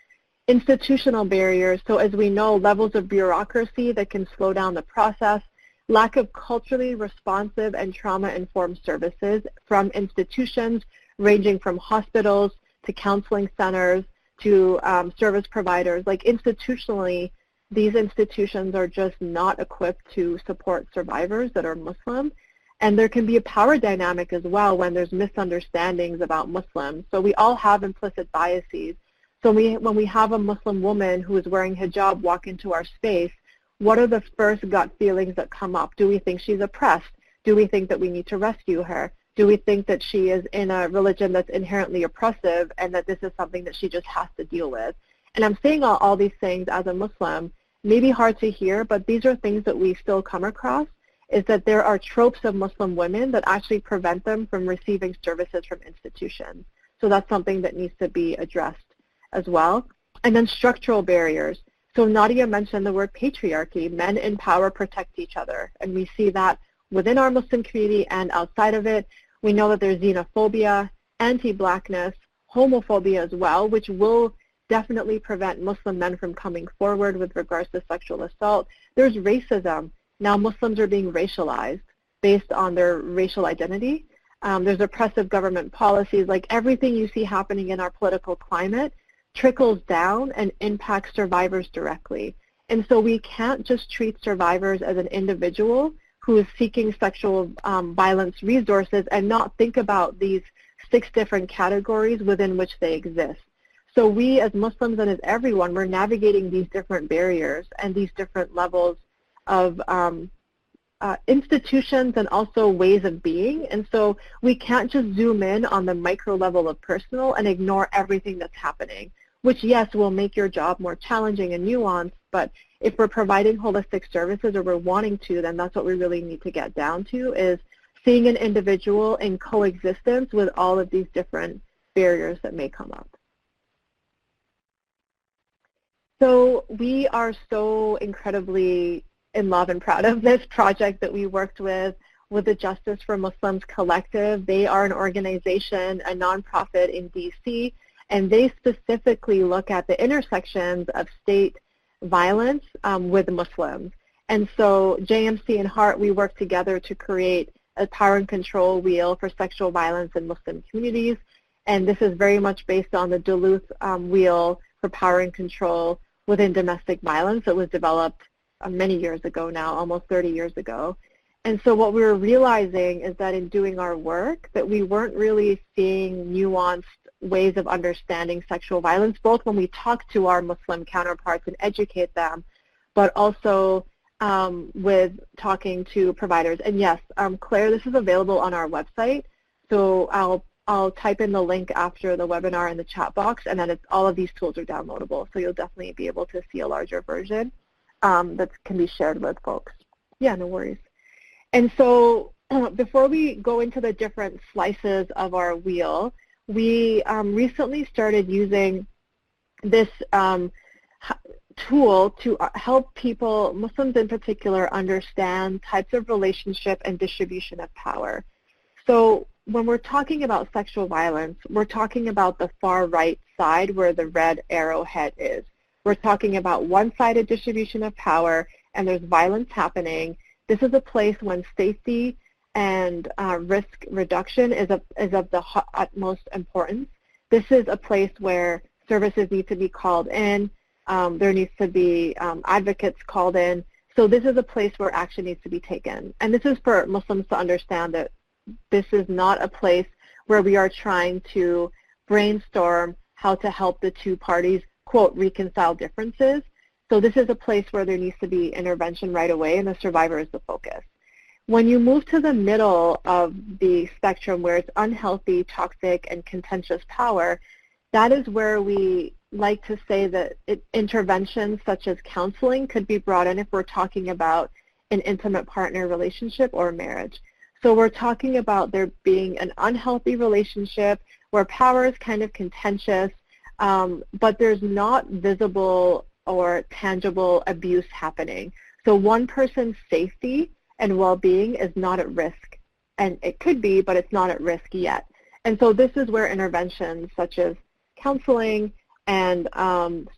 Institutional barriers, so as we know, levels of bureaucracy that can slow down the process, lack of culturally responsive and trauma-informed services from institutions ranging from hospitals to counseling centers to service providers. Like, institutionally, these institutions are just not equipped to support survivors that are Muslim. And there can be a power dynamic as well when there's misunderstandings about Muslims. So we all have implicit biases. So when we have a Muslim woman who is wearing hijab walk into our space, what are the first gut feelings that come up? Do we think she's oppressed? Do we think that we need to rescue her? Do we think that she is in a religion that's inherently oppressive and that this is something that she just has to deal with? And I'm saying all these things as a Muslim, maybe hard to hear, but these are things that we still come across, is that there are tropes of Muslim women that actually prevent them from receiving services from institutions. So that's something that needs to be addressed as well. And then structural barriers. So Nadia mentioned the word patriarchy. Men in power protect each other, and we see that within our Muslim community and outside of it. We know that there's xenophobia, anti-blackness, homophobia as well, which will definitely prevent Muslim men from coming forward with regards to sexual assault. There's racism. Now Muslims are being racialized based on their racial identity. There's oppressive government policies. Like everything you see happening in our political climate trickles down and impacts survivors directly. And so we can't just treat survivors as an individual who is seeking sexual violence resources and not think about these 6 different categories within which they exist. So we as Muslims and as everyone, we're navigating these different barriers and these different levels of institutions and also ways of being. And so we can't just zoom in on the micro level of personal and ignore everything that's happening, which yes, will make your job more challenging and nuanced, but if we're providing holistic services or we're wanting to, then that's what we really need to get down to, is seeing an individual in coexistence with all of these different barriers that may come up. So we are so incredibly in love and proud of this project that we worked with the Justice for Muslims Collective. They are an organization, a nonprofit in DC, and they specifically look at the intersections of state violence with Muslims. And so JMC and HEART, we work together to create a power and control wheel for sexual violence in Muslim communities. And this is very much based on the Duluth wheel for power and control within domestic violence that was developed many years ago now, almost 30 years ago. And so what we were realizing is that in doing our work, that we weren't really seeing nuanced ways of understanding sexual violence, both when we talk to our Muslim counterparts and educate them, but also with talking to providers. And yes, Claire, this is available on our website. So I'll type in the link after the webinar in the chat box, and then all of these tools are downloadable. So you'll definitely be able to see a larger version that can be shared with folks. Yeah, no worries. And so before we go into the different slices of our wheel, we recently started using this tool to help people, Muslims in particular, understand types of relationship and distribution of power. So when we're talking about sexual violence, we're talking about the far right side where the red arrowhead is. We're talking about one-sided distribution of power, and there's violence happening. This is a place when safety and risk reduction is of the utmost importance. This is a place where services need to be called in. There needs to be advocates called in. So this is a place where action needs to be taken. And this is for Muslims to understand that this is not a place where we are trying to brainstorm how to help the two parties, quote, reconcile differences. So this is a place where there needs to be intervention right away, and the survivor is the focus. When you move to the middle of the spectrum where it's unhealthy, toxic, and contentious power, that is where we like to say that interventions such as counseling could be brought in if we're talking about an intimate partner relationship or marriage. So we're talking about there being an unhealthy relationship where power is kind of contentious, but there's not visible or tangible abuse happening. So one person's safety and well-being is not at risk. And it could be, but it's not at risk yet. And so this is where interventions such as counseling and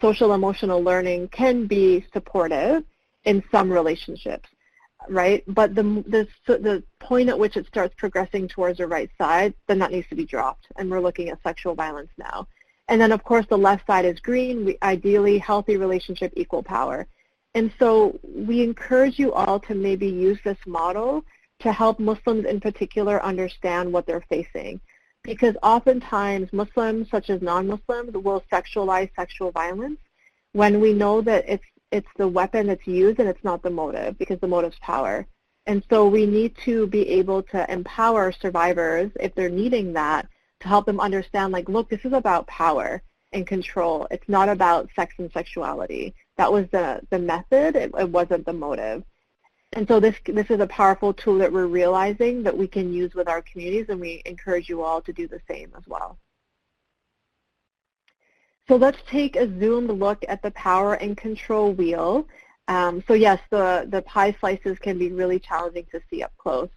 social emotional learning can be supportive in some relationships, right? But the point at which it starts progressing towards the right side, then that needs to be dropped. And we're looking at sexual violence now. And then, of course, the left side is green, ideally healthy relationship, equal power. And so we encourage you all to maybe use this model to help Muslims in particular understand what they're facing. Because oftentimes Muslims, such as non-Muslims, will sexualize sexual violence when we know that it's it's the weapon that's used and it's not the motive, because the motive's power. And so we need to be able to empower survivors, if they're needing that, to help them understand, like, look, this is about power and control. It's not about sex and sexuality. That was the method. It wasn't the motive. And so this is a powerful tool that we're realizing that we can use with our communities, and we encourage you all to do the same as well. So let's take a zoomed look at the power and control wheel. So yes, the pie slices can be really challenging to see up close.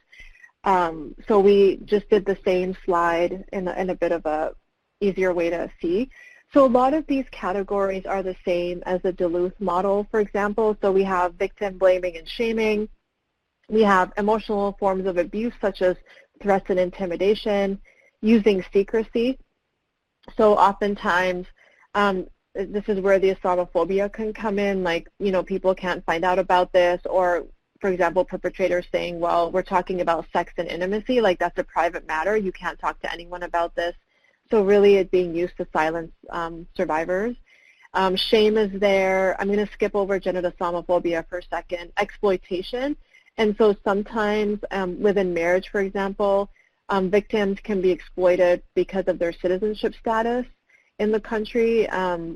So we just did the same slide in a bit of a easier way to see. So a lot of these categories are the same as the Duluth model, for example. So we have victim blaming and shaming. We have emotional forms of abuse, such as threats and intimidation, using secrecy. So oftentimes, this is where the Islamophobia can come in, like, you know, people can't find out about this, or, for example, perpetrators saying, well, we're talking about sex and intimacy, like that's a private matter, you can't talk to anyone about this. So really it's being used to silence survivors. Shame is there. I'm going to skip over gender Islamophobia for a second. Exploitation. And so sometimes within marriage, for example, victims can be exploited because of their citizenship status in the country,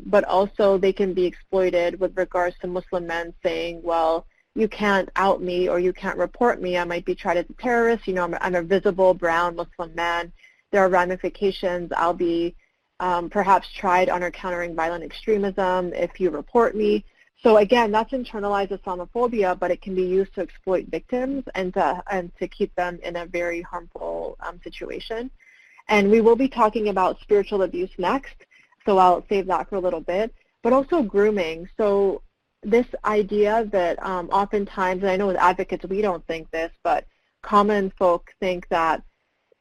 but also they can be exploited with regards to Muslim men saying, well, you can't out me or you can't report me. I might be tried as a terrorist. You know, I'm a visible brown Muslim man. There are ramifications. I'll be perhaps tried under countering violent extremism if you report me. So again, that's internalized Islamophobia, but it can be used to exploit victims and to keep them in a very harmful situation. And we will be talking about spiritual abuse next, so I'll save that for a little bit. But also grooming. So this idea that oftentimes, and I know as advocates we don't think this, but common folk think that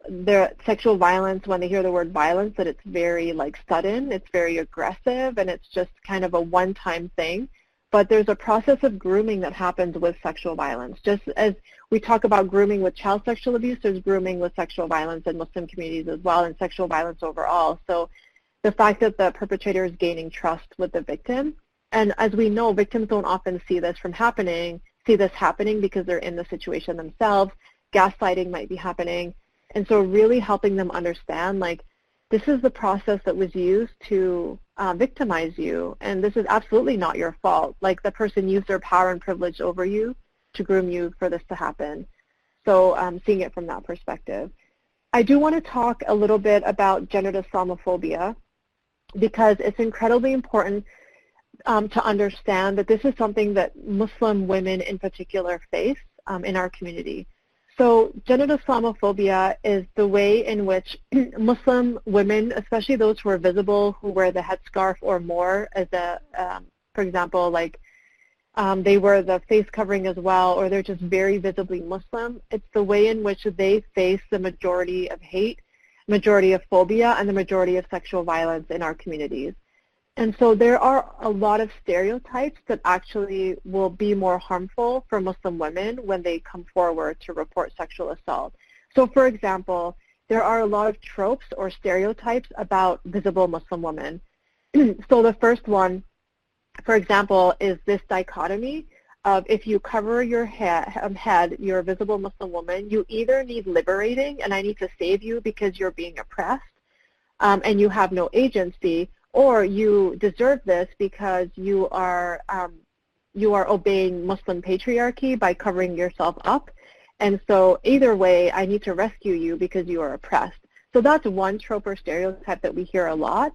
their sexual violence, when they hear the word violence, that it's very like sudden, it's very aggressive, and it's just kind of a one-time thing. But there's a process of grooming that happens with sexual violence. Just as we talk about grooming with child sexual abuse, there's grooming with sexual violence in Muslim communities as well, and sexual violence overall. So the fact that the perpetrator is gaining trust with the victim, and as we know, victims don't often see this happening because they're in the situation themselves. Gaslighting might be happening. And so really helping them understand, like, this is the process that was used to victimize you, and this is absolutely not your fault. Like, the person used their power and privilege over you to groom you for this to happen. So seeing it from that perspective. I do want to talk a little bit about gendered Islamophobia, because it's incredibly important to understand that this is something that Muslim women in particular face in our community. So gendered Islamophobia is the way in which Muslim women, especially those who are visible, who wear the headscarf or more as a, for example, like they wear the face covering as well, or they're just very visibly Muslim, it's the way in which they face the majority of hate, majority of phobia, and the majority of sexual violence in our communities. And so there are a lot of stereotypes that actually will be more harmful for Muslim women when they come forward to report sexual assault. So for example, there are a lot of tropes or stereotypes about visible Muslim women. So the first one, for example, is this dichotomy of if you cover your head, you're a visible Muslim woman, you either need liberating, and I need to save you because you're being oppressed, and you have no agency, or you deserve this because you are obeying Muslim patriarchy by covering yourself up. And so either way, I need to rescue you because you are oppressed. So that's one trope or stereotype that we hear a lot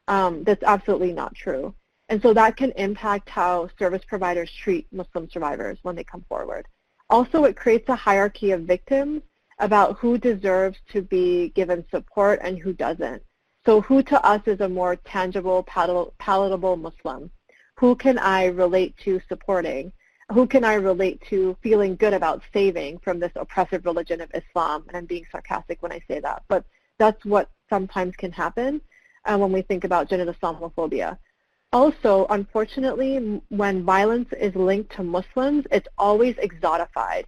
that's absolutely not true. And so that can impact how service providers treat Muslim survivors when they come forward. Also, it creates a hierarchy of victims about who deserves to be given support and who doesn't. So who to us is a more tangible, palatable Muslim? Who can I relate to supporting? Who can I relate to feeling good about saving from this oppressive religion of Islam? And I'm being sarcastic when I say that, but that's what sometimes can happen when we think about gendered Islamophobia. Also, unfortunately, when violence is linked to Muslims, it's always exotified.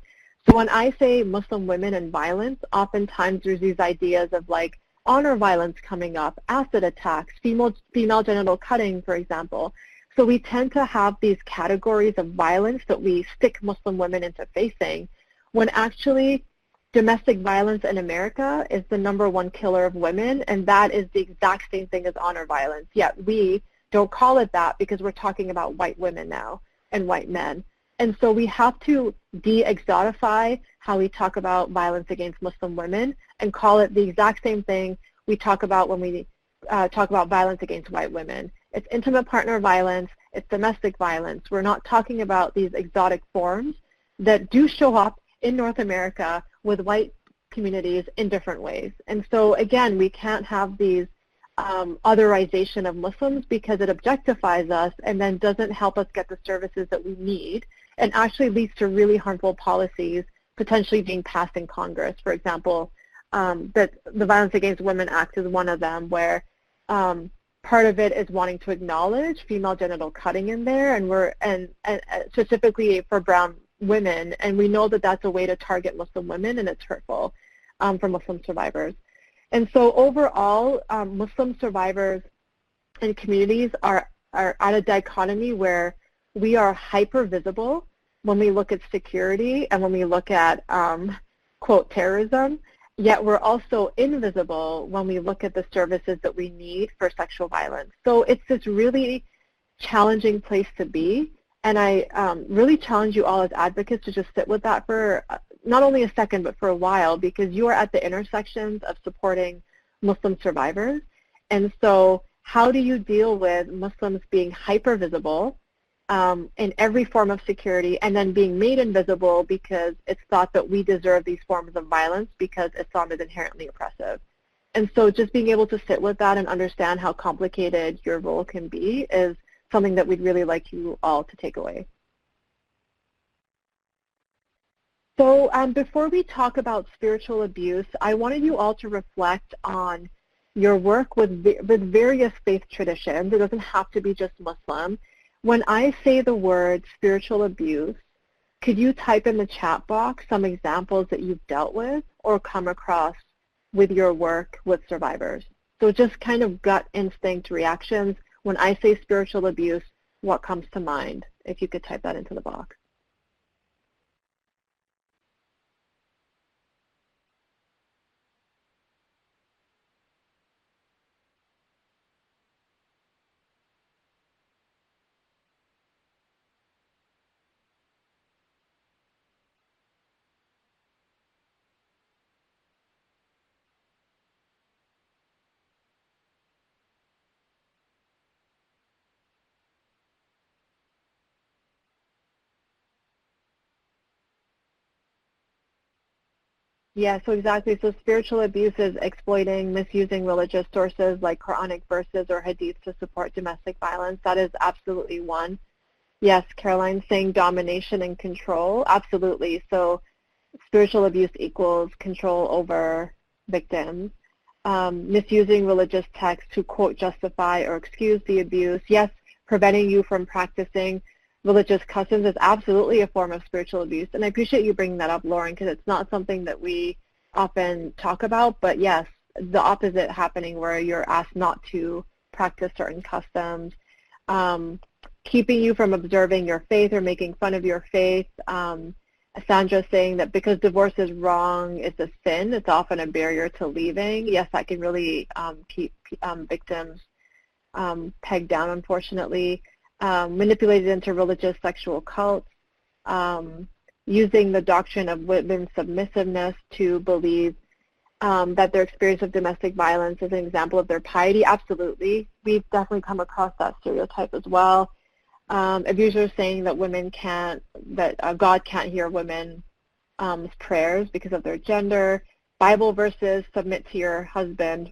So when I say Muslim women and violence, oftentimes there's these ideas of like, honor violence coming up, acid attacks, female genital cutting, for example. So we tend to have these categories of violence that we stick Muslim women into facing, when actually domestic violence in America is the #1 killer of women, and that is the exact same thing as honor violence. Yet we don't call it that because we're talking about white women now and white men. And so we have to de-exotify how we talk about violence against Muslim women and call it the exact same thing we talk about when we talk about violence against white women. It's intimate partner violence, it's domestic violence. We're not talking about these exotic forms that do show up in North America with white communities in different ways. And so again, we can't have these otherization of Muslims because it objectifies us and then doesn't help us get the services that we need, and actually leads to really harmful policies potentially being passed in Congress. For example, that the Violence Against Women Act is one of them, where part of it is wanting to acknowledge female genital cutting in there, and specifically for brown women, and we know that that's a way to target Muslim women, and it's hurtful for Muslim survivors. And so overall, Muslim survivors and communities are at a dichotomy where we are hyper visible when we look at security and when we look at, quote, terrorism, yet we're also invisible when we look at the services that we need for sexual violence. So it's this really challenging place to be, and I really challenge you all as advocates to just sit with that for not only a second, but for a while, because you are at the intersections of supporting Muslim survivors. And so how do you deal with Muslims being hyper visible in every form of security, and then being made invisible because it's thought that we deserve these forms of violence because Islam is inherently oppressive? And so just being able to sit with that and understand how complicated your role can be is something that we'd really like you all to take away. So before we talk about spiritual abuse, I wanted you all to reflect on your work with various faith traditions. It doesn't have to be just Muslim. When I say the word spiritual abuse, could you type in the chat box some examples that you've dealt with or come across with your work with survivors? So just kind of gut instinct reactions. When I say spiritual abuse, what comes to mind? If you could type that into the box. Yeah, so exactly. So spiritual abuse is exploiting, misusing religious sources like Quranic verses or hadith to support domestic violence. That is absolutely one. Yes, Caroline's saying domination and control. Absolutely. So spiritual abuse equals control over victims. Misusing religious texts to, quote, justify or excuse the abuse. Yes, preventing you from practicing religious customs is absolutely a form of spiritual abuse. And I appreciate you bringing that up, Lauren, because it's not something that we often talk about. But yes, the opposite happening where you're asked not to practice certain customs, keeping you from observing your faith or making fun of your faith. Sandra saying that because divorce is wrong, it's a sin, it's often a barrier to leaving. Yes, that can really keep victims pegged down, unfortunately. Manipulated into religious sexual cults, using the doctrine of women's submissiveness to believe that their experience of domestic violence is an example of their piety. Absolutely. We've definitely come across that stereotype as well. Abusers saying that women can't, that God can't hear women's prayers because of their gender. Bible verses, submit to your husband.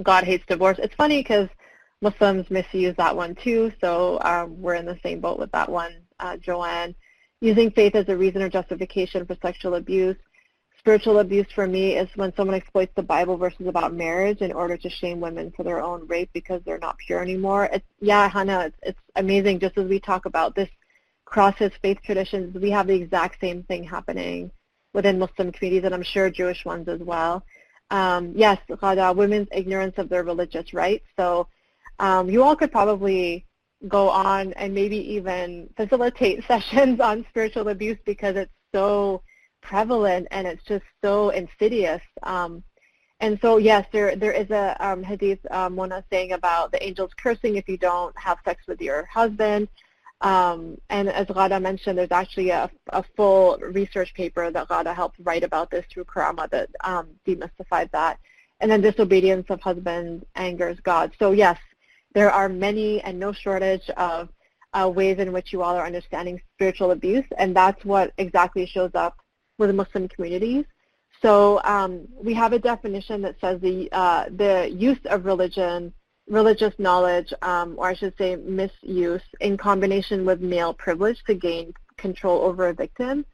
God hates divorce. It's funny because Muslims misuse that one too, so we're in the same boat with that one, Joanne. Using faith as a reason or justification for sexual abuse. Spiritual abuse for me is when someone exploits the Bible verses about marriage in order to shame women for their own rape because they're not pure anymore. Yeah, Hannah, it's amazing. Just as we talk about this crosses faith traditions, we have the exact same thing happening within Muslim communities, and I'm sure Jewish ones as well. Yes, Ghada, women's ignorance of their religious rights. So you all could probably go on and maybe even facilitate sessions on spiritual abuse because it's so prevalent and it's just so insidious. And so, yes, there is a hadith, Mona, saying about the angels cursing if you don't have sex with your husband. And as Ghada mentioned, there's actually a full research paper that Ghada helped write about this through RAHMA that demystified that. And then disobedience of husband angers God. So yes, there are many and no shortage of ways in which you all are understanding spiritual abuse, and that's what exactly shows up with Muslim communities. So we have a definition that says the use of religious knowledge, or I should say misuse, in combination with male privilege to gain control over a victim.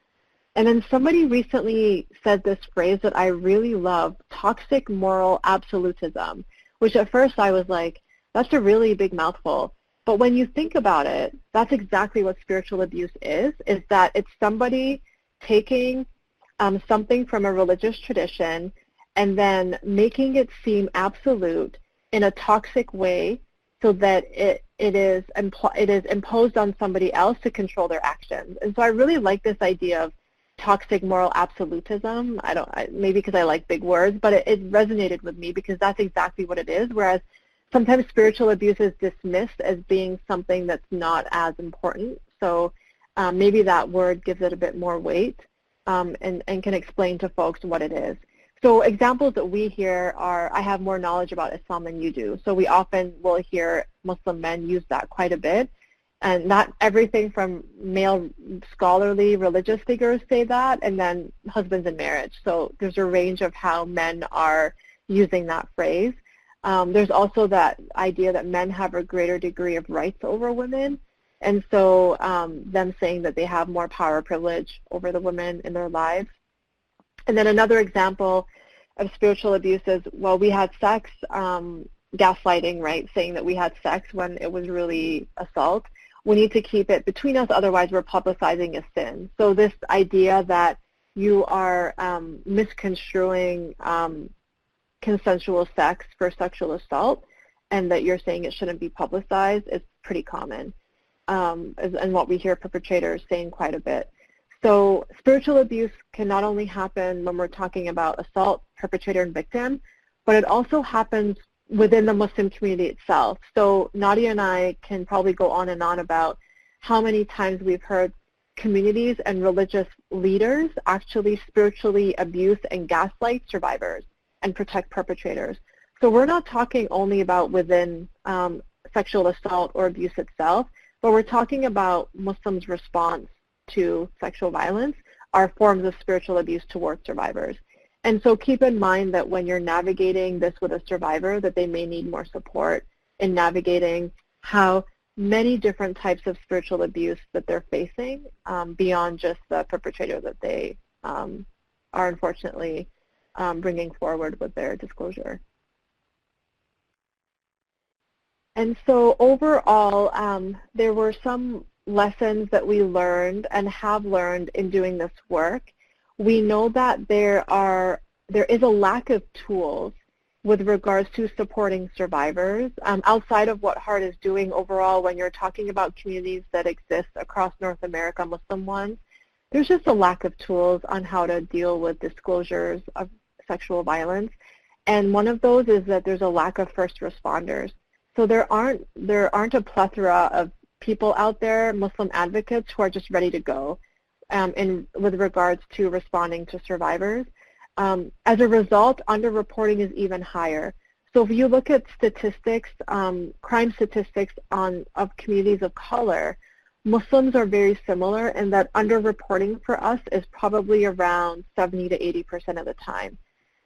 And then somebody recently said this phrase that I really love, toxic moral absolutism, which at first I was like, that's a really big mouthful. But when you think about it, that's exactly what spiritual abuse is that it's somebody taking something from a religious tradition and then making it seem absolute in a toxic way so that it is imposed on somebody else to control their actions. And so I really like this idea of toxic moral absolutism. Maybe because I like big words, but it resonated with me because that's exactly what it is, whereas sometimes spiritual abuse is dismissed as being something that's not as important. So maybe that word gives it a bit more weight and can explain to folks what it is. So examples that we hear are, I have more knowledge about Islam than you do. So we often will hear Muslim men use that quite a bit. And not everything from male scholarly religious figures say that, and then husbands in marriage. So there's a range of how men are using that phrase. There's also that idea that men have a greater degree of rights over women. And so them saying that they have more power or privilege over the women in their lives. And then another example of spiritual abuse is, well, we had sex, gaslighting, right, saying that we had sex when it was really assault. We need to keep it between us, otherwise we're publicizing a sin. So this idea that you are misconstruing consensual sex for sexual assault and that you're saying it shouldn't be publicized is pretty common, and what we hear perpetrators saying quite a bit. So spiritual abuse can not only happen when we're talking about assault, perpetrator, and victim, but it also happens within the Muslim community itself. So Nadia and I can probably go on and on about how many times we've heard communities and religious leaders actually spiritually abuse and gaslight survivors and protect perpetrators. So we're not talking only about within sexual assault or abuse itself, but we're talking about Muslims' response to sexual violence are forms of spiritual abuse towards survivors. And so keep in mind that when you're navigating this with a survivor, that they may need more support in navigating how many different types of spiritual abuse that they're facing beyond just the perpetrator that they are unfortunately bringing forward with their disclosure. And so overall, there were some lessons that we learned and have learned in doing this work. We know that there is a lack of tools with regards to supporting survivors outside of what HEART is doing overall. When you're talking about communities that exist across North America, Muslim ones, there's just a lack of tools on how to deal with disclosures of sexual violence. And one of those is that there's a lack of first responders. So there aren't a plethora of people out there, Muslim advocates, who are just ready to go with regards to responding to survivors. As a result, underreporting is even higher. So if you look at statistics, crime statistics of communities of color, Muslims are very similar in that underreporting for us is probably around 70 to 80% of the time.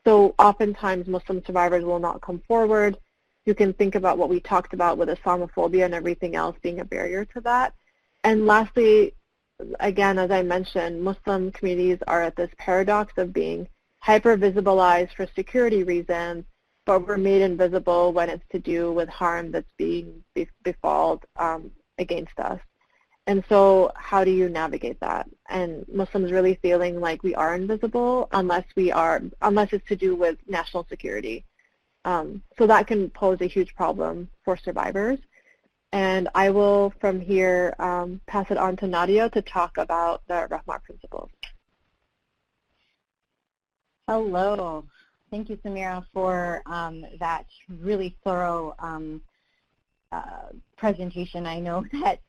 So oftentimes Muslim survivors will not come forward. You can think about what we talked about with Islamophobia and everything else being a barrier to that. And lastly, again, as I mentioned, Muslim communities are at this paradox of being hyper-visibilized for security reasons, but we're made invisible when it's to do with harm that's being befalled against us. And so how do you navigate that? And Muslims really feeling like we are invisible unless it's to do with national security. So that can pose a huge problem for survivors. And I will, from here, pass it on to Nadia to talk about the RAHMA principles. Hello. Thank you, Samira, for that really thorough presentation. I know that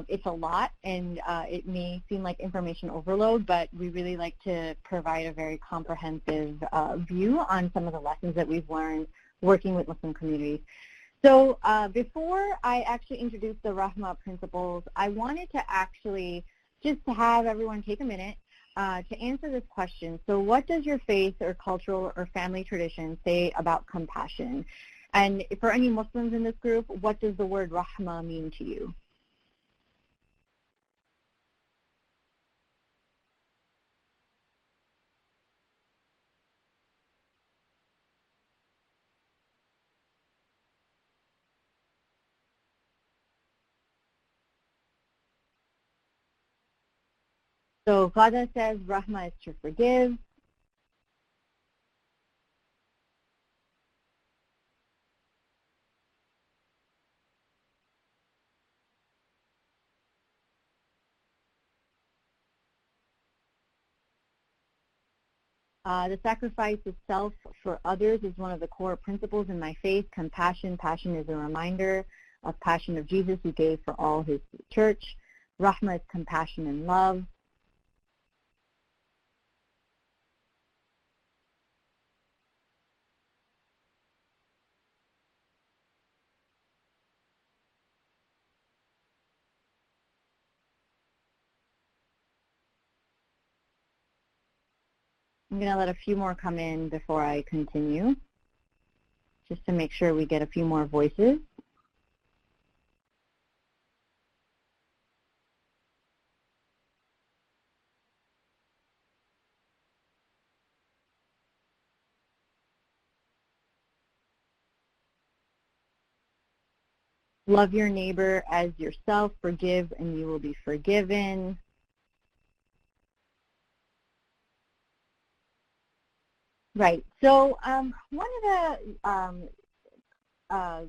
it's a lot, and it may seem like information overload, but we really like to provide a very comprehensive view on some of the lessons that we've learned working with Muslim communities. So before I actually introduce the RAHMA principles, I wanted to actually just to have everyone take a minute to answer this question. So what does your faith or cultural or family tradition say about compassion? And for any Muslims in this group, what does the word RAHMA mean to you? So Ghada says Rahma is to forgive. The sacrifice of self for others is one of the core principles in my faith. Compassion. Passion is a reminder of passion of Jesus who gave for all his church. Rahma is compassion and love. I'm going to let a few more come in before I continue, just to make sure we get a few more voices. Love your neighbor as yourself. Forgive and you will be forgiven. Right. So one of the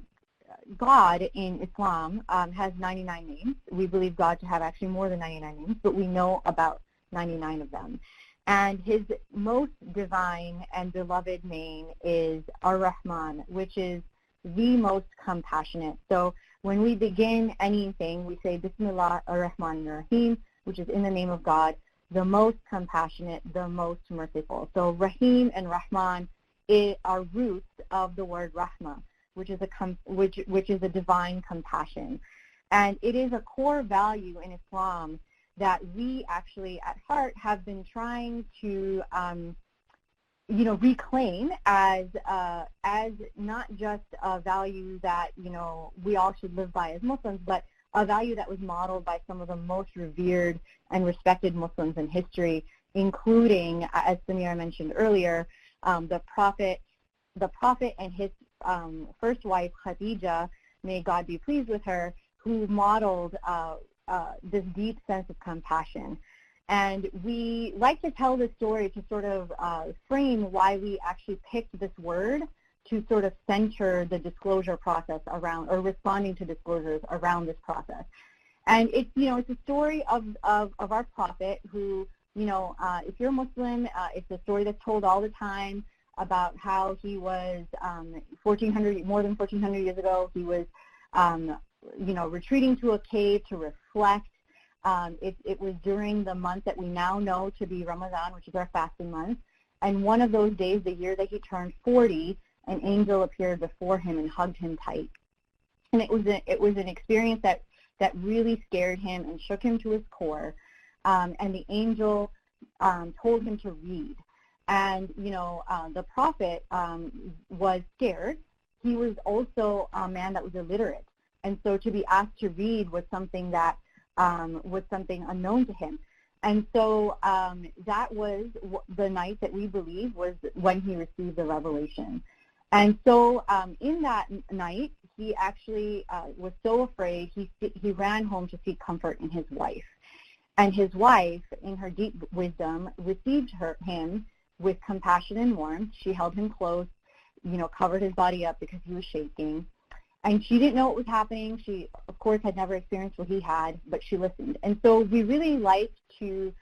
God in Islam has 99 names. We believe God to have actually more than 99 names, but we know about 99 of them. And his most divine and beloved name is Ar-Rahman, which is the most compassionate. So when we begin anything, we say Bismillah ar-Rahman ar-Rahim, which is in the name of God, the most compassionate, the most merciful. So Rahim and Rahman are roots of the word Rahma, which is a divine compassion. And it is a core value in Islam that we actually at heart have been trying to reclaim as not just a value that we all should live by as Muslims, but a value that was modeled by some of the most revered and respected Muslims in history, including, as Samira mentioned earlier, the Prophet and his first wife, Khadija, may God be pleased with her, who modeled this deep sense of compassion. And we like to tell this story to sort of frame why we actually picked this word to sort of center the disclosure process around, or responding to disclosures around this process. And it's, it's a story of our prophet who, if you're a Muslim, it's a story that's told all the time about how he was more than 1,400 years ago, he was, retreating to a cave to reflect. It was during the month that we now know to be Ramadan, which is our fasting month. And one of those days, the year that he turned 40, an angel appeared before him and hugged him tight. And it was an experience that really scared him and shook him to his core. And the angel told him to read. And, the prophet was scared. He was also a man that was illiterate. And so to be asked to read was something that was something unknown to him. And so that was the night that we believe was when he received the revelation. And so in that night, he actually was so afraid, he ran home to seek comfort in his wife. And his wife, in her deep wisdom, received him with compassion and warmth. She held him close, covered his body up because he was shaking. And she didn't know what was happening. She, of course, had never experienced what he had, but she listened. And so we really like to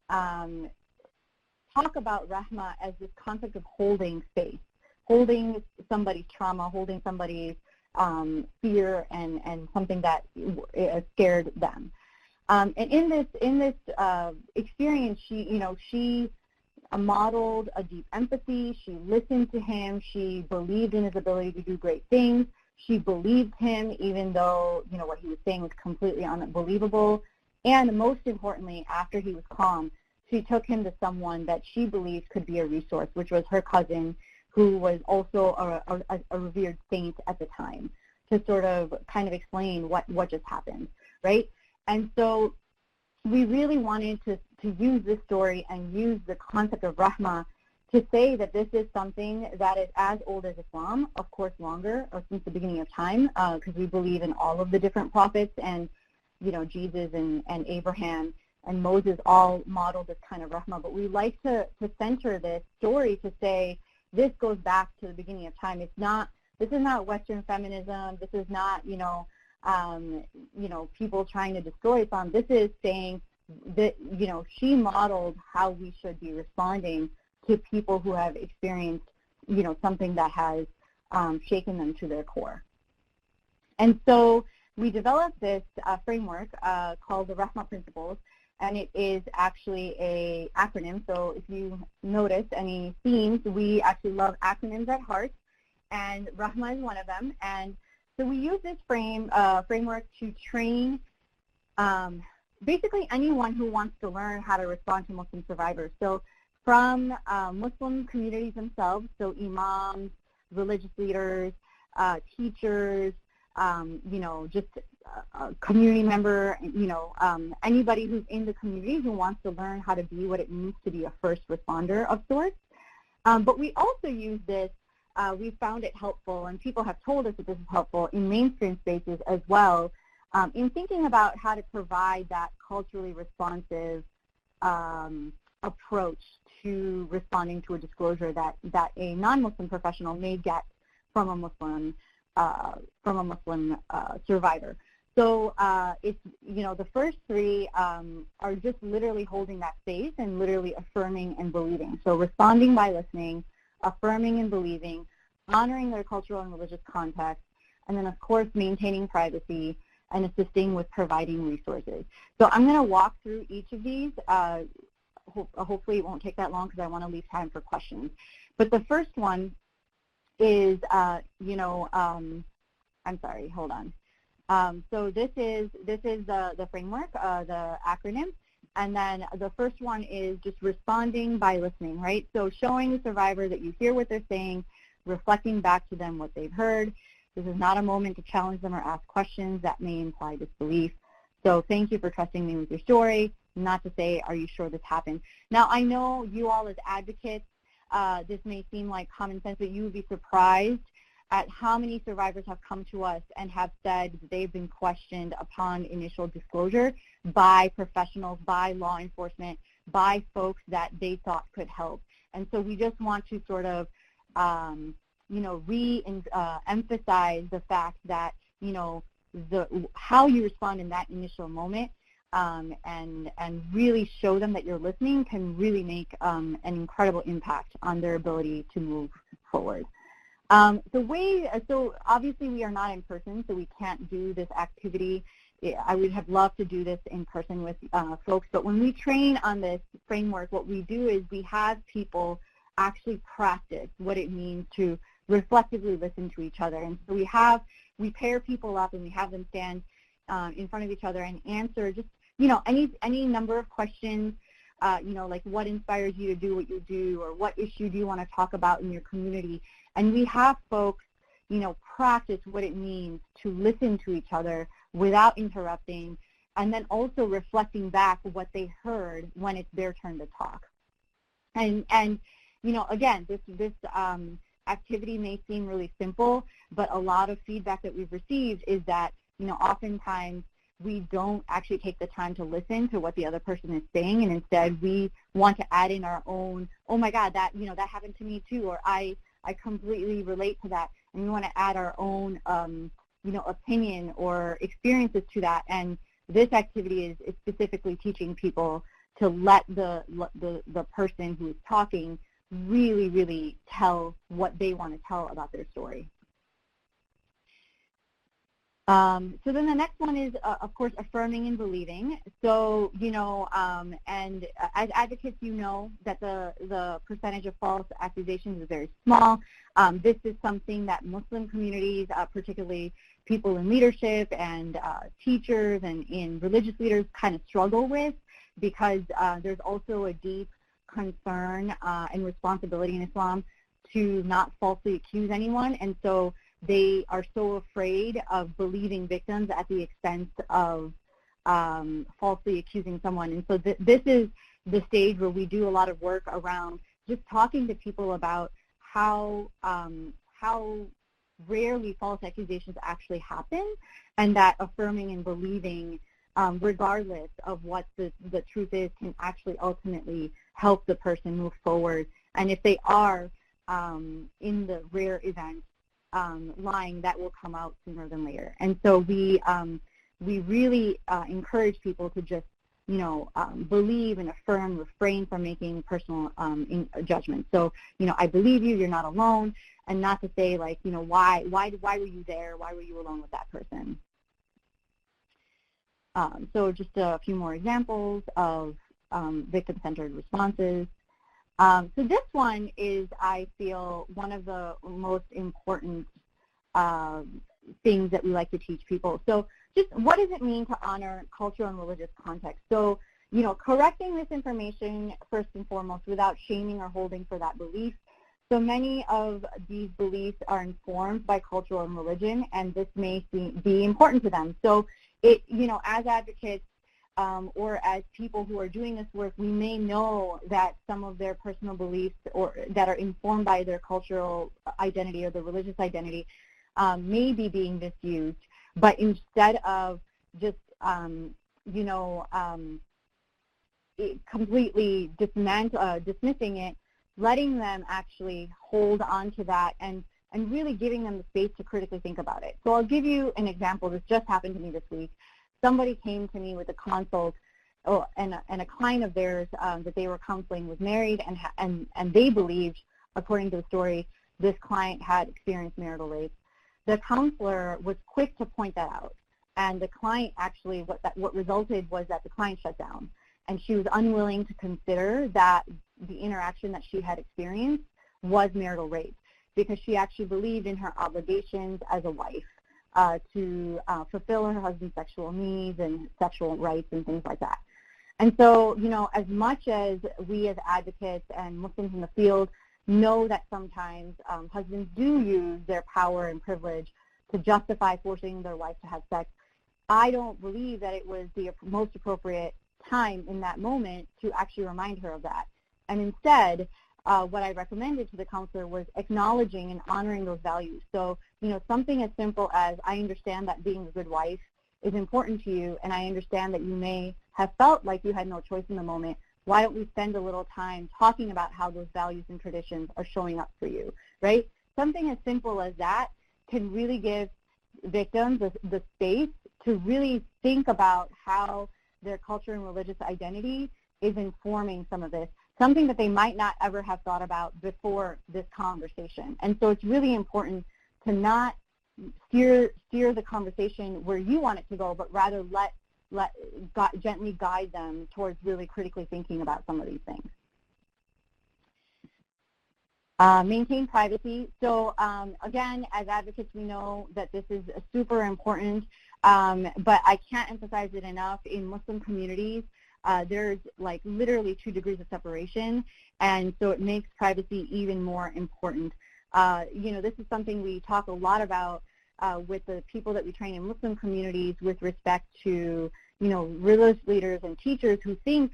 talk about RAHMA as this concept of holding space, holding somebody's trauma, holding somebody's fear and something that scared them. And in this experience, she modeled a deep empathy. She listened to him. She believed in his ability to do great things. She believed him even though, what he was saying was completely unbelievable. And most importantly, after he was calm, she took him to someone that she believed could be a resource, which was her cousin, who was also a revered saint at the time, to sort of kind of explain what just happened, right? And so we really wanted to use this story and use the concept of RAHMA to say that this is something that is as old as Islam, of course longer, or since the beginning of time, because we believe in all of the different prophets, and Jesus and Abraham and Moses all modeled this kind of RAHMA. But we like to center this story to say this goes back to the beginning of time. This is not Western feminism. This is not people trying to destroy Islam. This is saying that she modeled how we should be responding to people who have experienced something that has shaken them to their core. And so we developed this framework called the RAHMA Principles, and it is actually an acronym. So if you notice any themes, we actually love acronyms at heart, and RAHMA is one of them. And so we use this framework to train basically anyone who wants to learn how to respond to Muslim survivors. So from Muslim communities themselves, so imams, religious leaders, teachers, just a community member, anybody who's in the community who wants to learn how to be what it means to be a first responder of sorts. But we also use this, we found it helpful, and people have told us that this is helpful in mainstream spaces as well, in thinking about how to provide that culturally responsive approach to responding to a disclosure that a non-Muslim professional may get from a Muslim survivor. So it's, the first three are just literally holding that space and literally affirming and believing. So responding by listening, affirming and believing, honoring their cultural and religious context, and then of course maintaining privacy and assisting with providing resources. So I'm going to walk through each of these. Hopefully it won't take that long because I want to leave time for questions. But the first one is, I'm sorry, hold on. So this is the framework, the acronym, and then the first one is just responding by listening, right? So showing the survivor that you hear what they're saying, reflecting back to them what they've heard. This is not a moment to challenge them or ask questions that may imply disbelief. So thank you for trusting me with your story, not to say, are you sure this happened? Now, I know you all as advocates, this may seem like common sense, but you would be surprised at how many survivors have come to us and have said that they've been questioned upon initial disclosure by professionals, by law enforcement, by folks that they thought could help. And so we just want to sort of, emphasize the fact that, how you respond in that initial moment and really show them that you're listening can really make an incredible impact on their ability to move forward. So obviously we are not in person, so we can't do this activity. I would have loved to do this in person with folks, but when we train on this framework, what we do is we have people actually practice what it means to reflectively listen to each other. And so we pair people up and we have them stand in front of each other and answer just, any number of questions, like what inspires you to do what you do, or what issue do you want to talk about in your community. And we have folks, practice what it means to listen to each other without interrupting, and then also reflecting back what they heard when it's their turn to talk. And again, this activity may seem really simple, but a lot of feedback that we've received is that, oftentimes we don't actually take the time to listen to what the other person is saying, and instead we want to add in our own, oh my God, that happened to me too, or I completely relate to that, and we want to add our own opinion or experiences to that. And this activity is specifically teaching people to let the person who is talking really, really tell what they want to tell about their story. So then the next one is, of course, affirming and believing. So, and as advocates, that the percentage of false accusations is very small. This is something that Muslim communities, particularly people in leadership and teachers and in religious leaders, kind of struggle with, because there's also a deep concern and responsibility in Islam to not falsely accuse anyone. And so they are so afraid of believing victims at the expense of falsely accusing someone. And so this is the stage where we do a lot of work around just talking to people about how rarely false accusations actually happen, and that affirming and believing, regardless of what the truth is, can actually ultimately help the person move forward. And if they are in the rare event lying, that will come out sooner than later. And so we really encourage people to just believe and affirm, refrain from making personal judgments. So I believe you, you're not alone, and not to say like why were you there, why were you alone with that person. So just a few more examples of victim-centered responses. So this one is, I feel, one of the most important things that we like to teach people. So just what does it mean to honor cultural and religious context? So, correcting this information first and foremost without shaming or holding for that belief. So many of these beliefs are informed by cultural and religion, and this may be important to them. So as advocates, or as people who are doing this work, we may know that some of their personal beliefs or that are informed by their cultural identity or the religious identity may be being misused. But instead of just completely dismissing it, letting them actually hold on to that and really giving them the space to critically think about it. So I'll give you an example. This just happened to me this week. Somebody came to me with a consult, and a client of theirs that they were counseling was married, and they believed, according to the story, this client had experienced marital rape. The counselor was quick to point that out, and the client actually, what resulted was that the client shut down, and she was unwilling to consider that the interaction that she had experienced was marital rape, because she actually believed in her obligations as a wife. To fulfill her husband's sexual needs and sexual rights and things like that. And so, as much as we as advocates and Muslims in the field know that sometimes husbands do use their power and privilege to justify forcing their wife to have sex, I don't believe that it was the most appropriate time in that moment to actually remind her of that. And instead, what I recommended to the counselor was acknowledging and honoring those values. So, something as simple as, I understand that being a good wife is important to you, and I understand that you may have felt like you had no choice in the moment. Why don't we spend a little time talking about how those values and traditions are showing up for you, right? Something as simple as that can really give victims the space to really think about how their culture and religious identity is informing some of this, something that they might not ever have thought about before this conversation. And so it's really important to not steer the conversation where you want it to go, but rather gently guide them towards really critically thinking about some of these things. Maintain privacy. So again, as advocates, we know that this is super important, but I can't emphasize it enough. In Muslim communities, there's like literally 2 degrees of separation, and so it makes privacy even more important. This is something we talk a lot about with the people that we train in Muslim communities with respect to, religious leaders and teachers who think,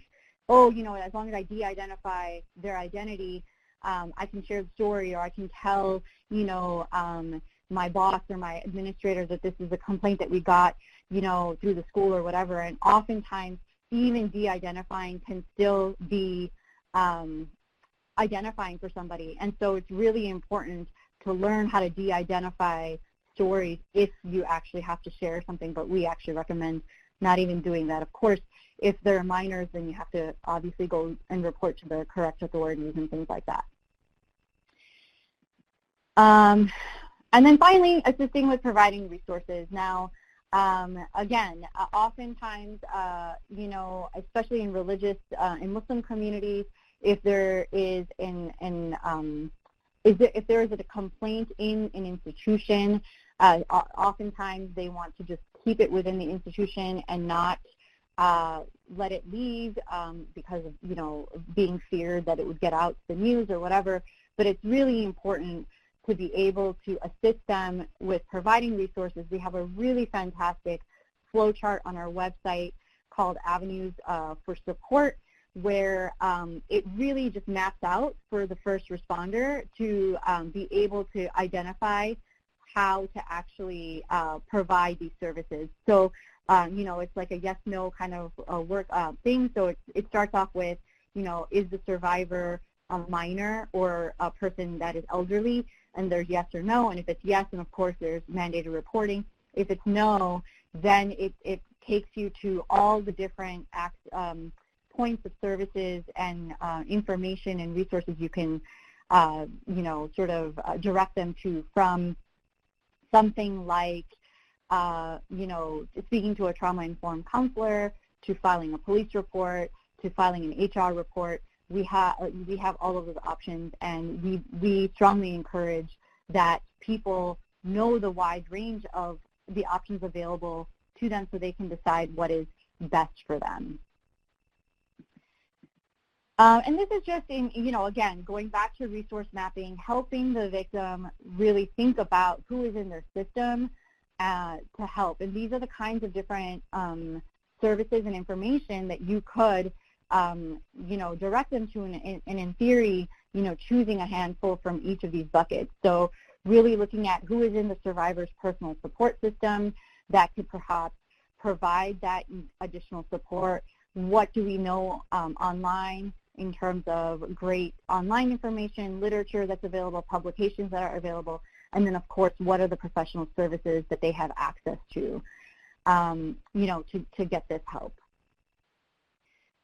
as long as I de-identify their identity, I can share the story, or I can tell, my boss or my administrator that this is a complaint that we got, through the school or whatever. And oftentimes, even de-identifying can still be identifying for somebody. And so it's really important to learn how to de-identify stories if you actually have to share something, but we actually recommend not even doing that. Of course, if they're minors, then you have to obviously go and report to the correct authorities and things like that. And then finally, assisting with providing resources. Now, again, oftentimes, you know, especially in religious, in Muslim communities, if there is if there is a complaint in an institution, oftentimes they want to just keep it within the institution and not let it leave because of, you know, being feared that it would get out to the news or whatever. But it's really important to be able to assist them with providing resources. We have a really fantastic flowchart on our website called Avenues for Support, where it really just maps out for the first responder to be able to identify how to actually provide these services. So, you know, it's like a yes-no kind of work thing. So it starts off with, you know, is the survivor a minor or a person that is elderly? And there's yes or no. And if it's yes, then of course there's mandated reporting. If it's no, then it takes you to all the different points of services and information and resources you can, you know, sort of direct them to, from something like, you know, speaking to a trauma-informed counselor, to filing a police report, to filing an HR report. We have all of those options, and we strongly encourage that people know the wide range of the options available to them so they can decide what is best for them. And this is just in, you know, again, going back to resource mapping, helping the victim really think about who is in their system to help. And these are the kinds of different services and information that you could, you know, direct them to, and in theory, you know, choosing a handful from each of these buckets. So really looking at who is in the survivor's personal support system that could perhaps provide that additional support. What do we know online in terms of great online information, literature that's available, publications that are available, and then of course, what are the professional services that they have access to, you know, to get this help.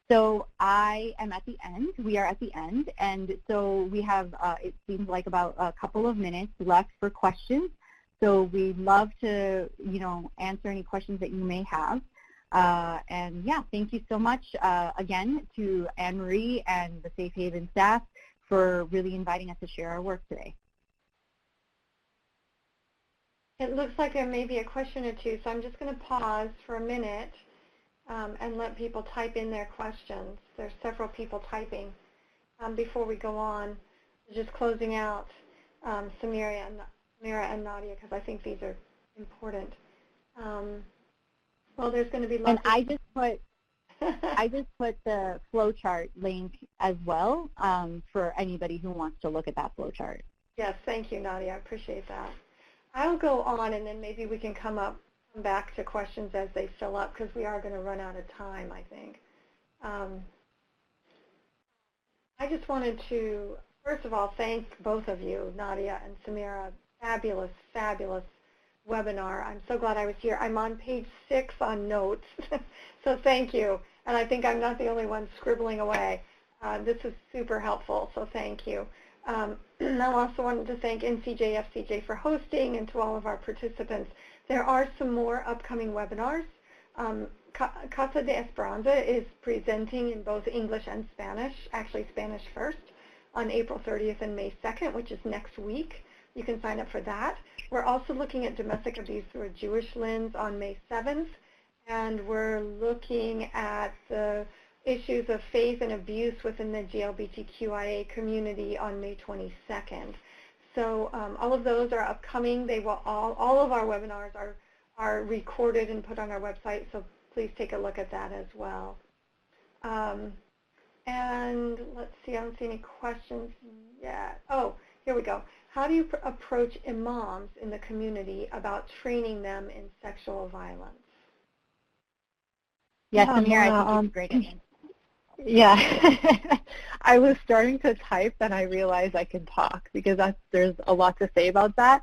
So I am at the end, we are at the end, and so we have, it seems like about a couple of minutes left for questions. So we'd love to, you know, answer any questions that you may have. And yeah, thank you so much again to Anne-Marie and the Safe Haven staff for really inviting us to share our work today. It looks like there may be a question or two, so I'm just going to pause for a minute and let people type in their questions. There's several people typing before we go on. Just closing out Samira and Nadia, because I think these are important. Well, there's going to be lots. And I just put the flowchart link as well for anybody who wants to look at that flowchart. Yes, thank you, Nadia. I appreciate that. I'll go on, and then maybe we can come back to questions as they fill up, because we are going to run out of time, I think. I just wanted to, first of all, thank both of you, Nadia and Samira. Fabulous, fabulous webinar. I'm so glad I was here. I'm on page 6 on notes, so thank you. And I think I'm not the only one scribbling away. This is super helpful, so thank you. I also wanted to thank NCJ FCJ for hosting, and to all of our participants. There are some more upcoming webinars. Casa de Esperanza is presenting in both English and Spanish, actually Spanish first, on April 30th and May 2nd, which is next week. You can sign up for that. We're also looking at domestic abuse through a Jewish lens on May 7th, and we're looking at the issues of faith and abuse within the GLBTQIA community on May 22nd. So all of those are upcoming. They will all of our webinars are recorded and put on our website, so please take a look at that as well. And let's see, I don't see any questions yet. Oh, here we go. How do you approach imams in the community about training them in sexual violence? Yes, Samira, I think it's great. Yeah, I was starting to type, and I realized I could talk because there's a lot to say about that.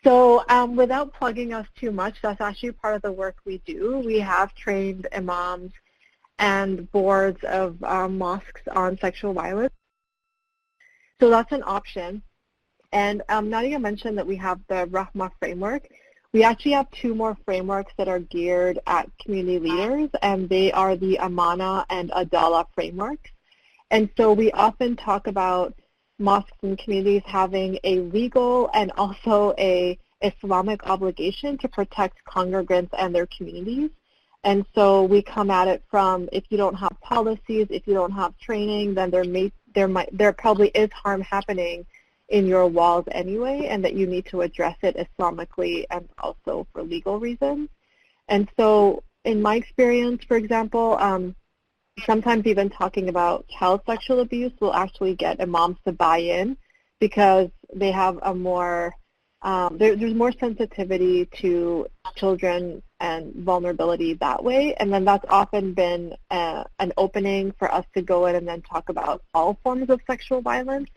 So without plugging us too much, that's actually part of the work we do. We have trained imams and boards of mosques on sexual violence. So that's an option. And Nadia mentioned that we have the RAHMA framework. We actually have 2 more frameworks that are geared at community leaders, and they are the Amana and Adala frameworks. And so we often talk about mosques and communities having a legal and also a Islamic obligation to protect congregants and their communities. And so we come at it from, if you don't have policies, if you don't have training, then there probably is harm happening in your walls anyway, and that you need to address it Islamically and also for legal reasons. And so in my experience, for example, sometimes even talking about child sexual abuse will actually get imams to buy in because they have a more, there's more sensitivity to children and vulnerability that way. And then that's often been an opening for us to go in and then talk about all forms of sexual violence.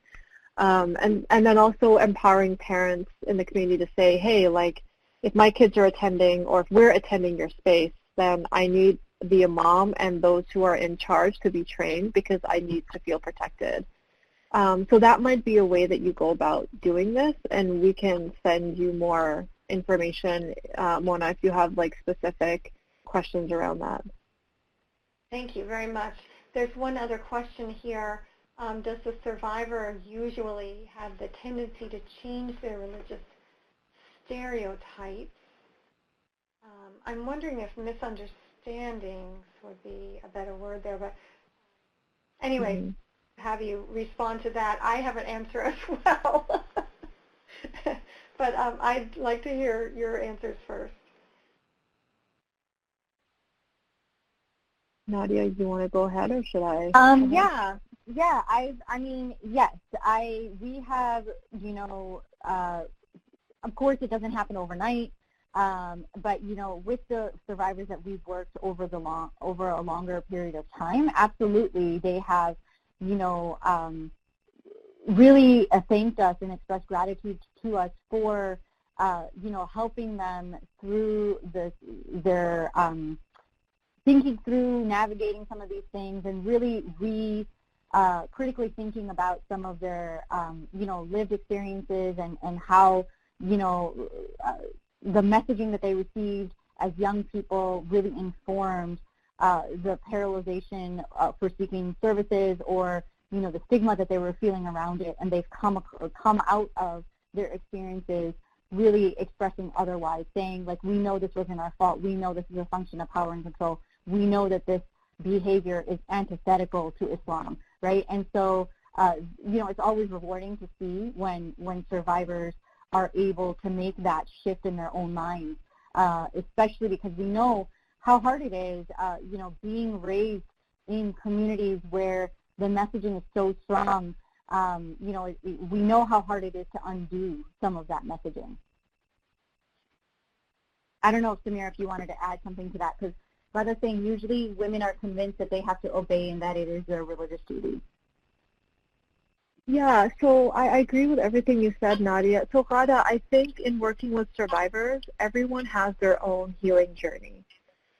And then also empowering parents in the community to say, hey, like, if my kids are attending or if we're attending your space, then I need the imam and those who are in charge to be trained because I need to feel protected. So that might be a way that you go about doing this, and we can send you more information, Mona, if you have like specific questions around that. Thank you very much. There's one other question here. Does the survivor usually have the tendency to change their religious stereotypes? I'm wondering if misunderstandings would be a better word there, but anyway, have you respond to that. I have an answer as well, but I'd like to hear your answers first. Nadia, you want to go ahead or should I? Yeah. I mean, yes. We have, you know, of course, it doesn't happen overnight. But you know, with the survivors that we've worked over a longer period of time, absolutely, they have, you know, really thanked us and expressed gratitude to us for, you know, helping them through their thinking through, navigating some of these things, and really critically thinking about some of their, you know, lived experiences and how, you know, the messaging that they received as young people really informed the paralyzation for seeking services, or, you know, the stigma that they were feeling around it, and they've come out of their experiences really expressing otherwise, saying, like, we know this wasn't our fault, we know this is a function of power and control, we know that this behavior is antithetical to Islam, right? And so, you know, it's always rewarding to see when survivors are able to make that shift in their own minds, especially because we know how hard it is, you know, being raised in communities where the messaging is so strong. You know, we know how hard it is to undo some of that messaging. I don't know, Samira, if you wanted to add something to that, because rather saying usually women are convinced that they have to obey and that it is their religious duty. Yeah, so I agree with everything you said, Nadia. So Ghada, I think in working with survivors, everyone has their own healing journey.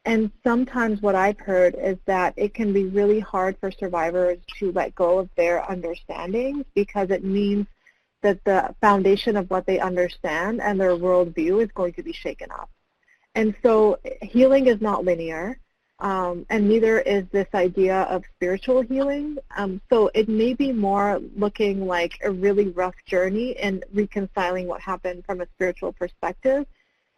And sometimes what I've heard is that it can be really hard for survivors to let go of their understandings because it means that the foundation of what they understand and their worldview is going to be shaken up. And so healing is not linear. And neither is this idea of spiritual healing. So it may be more looking like a really rough journey in reconciling what happened from a spiritual perspective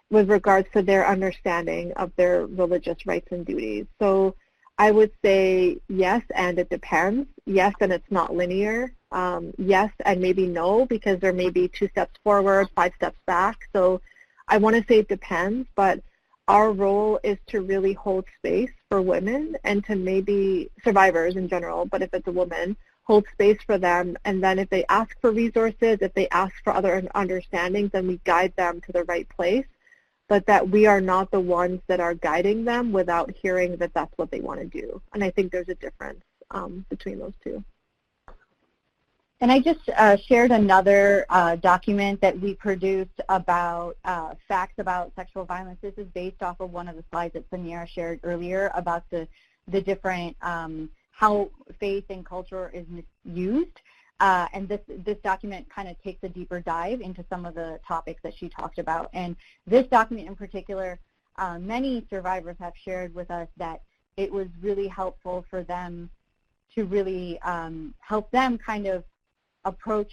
with regards to their understanding of their religious rights and duties. So I would say yes, and it depends. Yes, and it's not linear. Yes, and maybe no, because there may be 2 steps forward, 5 steps back. So I want to say it depends, but our role is to really hold space for women and to maybe survivors in general, but if it's a woman, hold space for them. And then if they ask for resources, if they ask for other understandings, then we guide them to the right place, but that we are not the ones that are guiding them without hearing that that's what they want to do. And I think there's a difference between those two. And I just shared another document that we produced about facts about sexual violence. This is based off of one of the slides that Samira shared earlier about the different, how faith and culture is misused. And this document kind of takes a deeper dive into some of the topics that she talked about. And this document in particular, many survivors have shared with us that it was really helpful for them to really help them kind of approach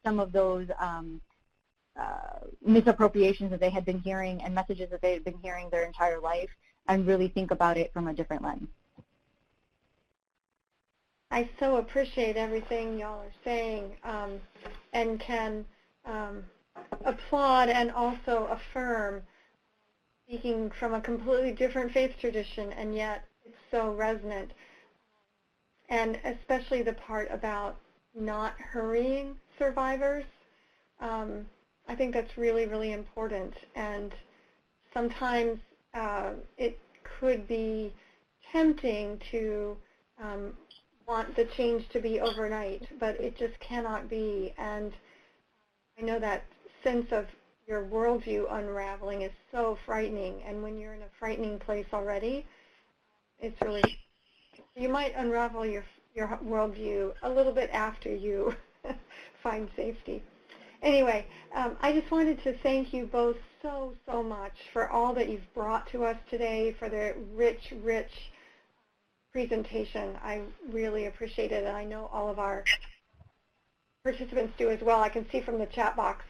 some of those misappropriations that they had been hearing and messages that they had been hearing their entire life, and really think about it from a different lens. I so appreciate everything y'all are saying, and can applaud and also affirm, speaking from a completely different faith tradition, and yet it's so resonant. And especially the part about not hurrying survivors. I think that's really, really important. And sometimes it could be tempting to want the change to be overnight, but it just cannot be. And I know that sense of your worldview unraveling is so frightening. And when you're in a frightening place already, it's really, you might unravel your worldview a little bit after you find safety. Anyway, I just wanted to thank you both so, so much for all that you've brought to us today, for the rich, rich presentation. I really appreciate it, and I know all of our participants do as well. I can see from the chat box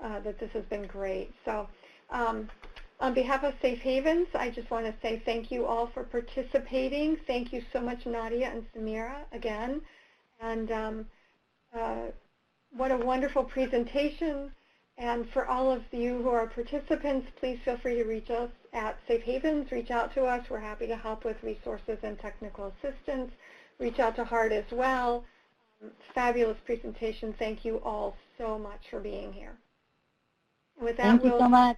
that this has been great. So on behalf of Safe Havens, I just want to say thank you all for participating. Thank you so much, Nadia and Samira, again. And what a wonderful presentation. And for all of you who are participants, please feel free to reach us at Safe Havens. Reach out to us. We're happy to help with resources and technical assistance. Reach out to HEART as well. Fabulous presentation. Thank you all so much for being here. And with that, Thank you so much.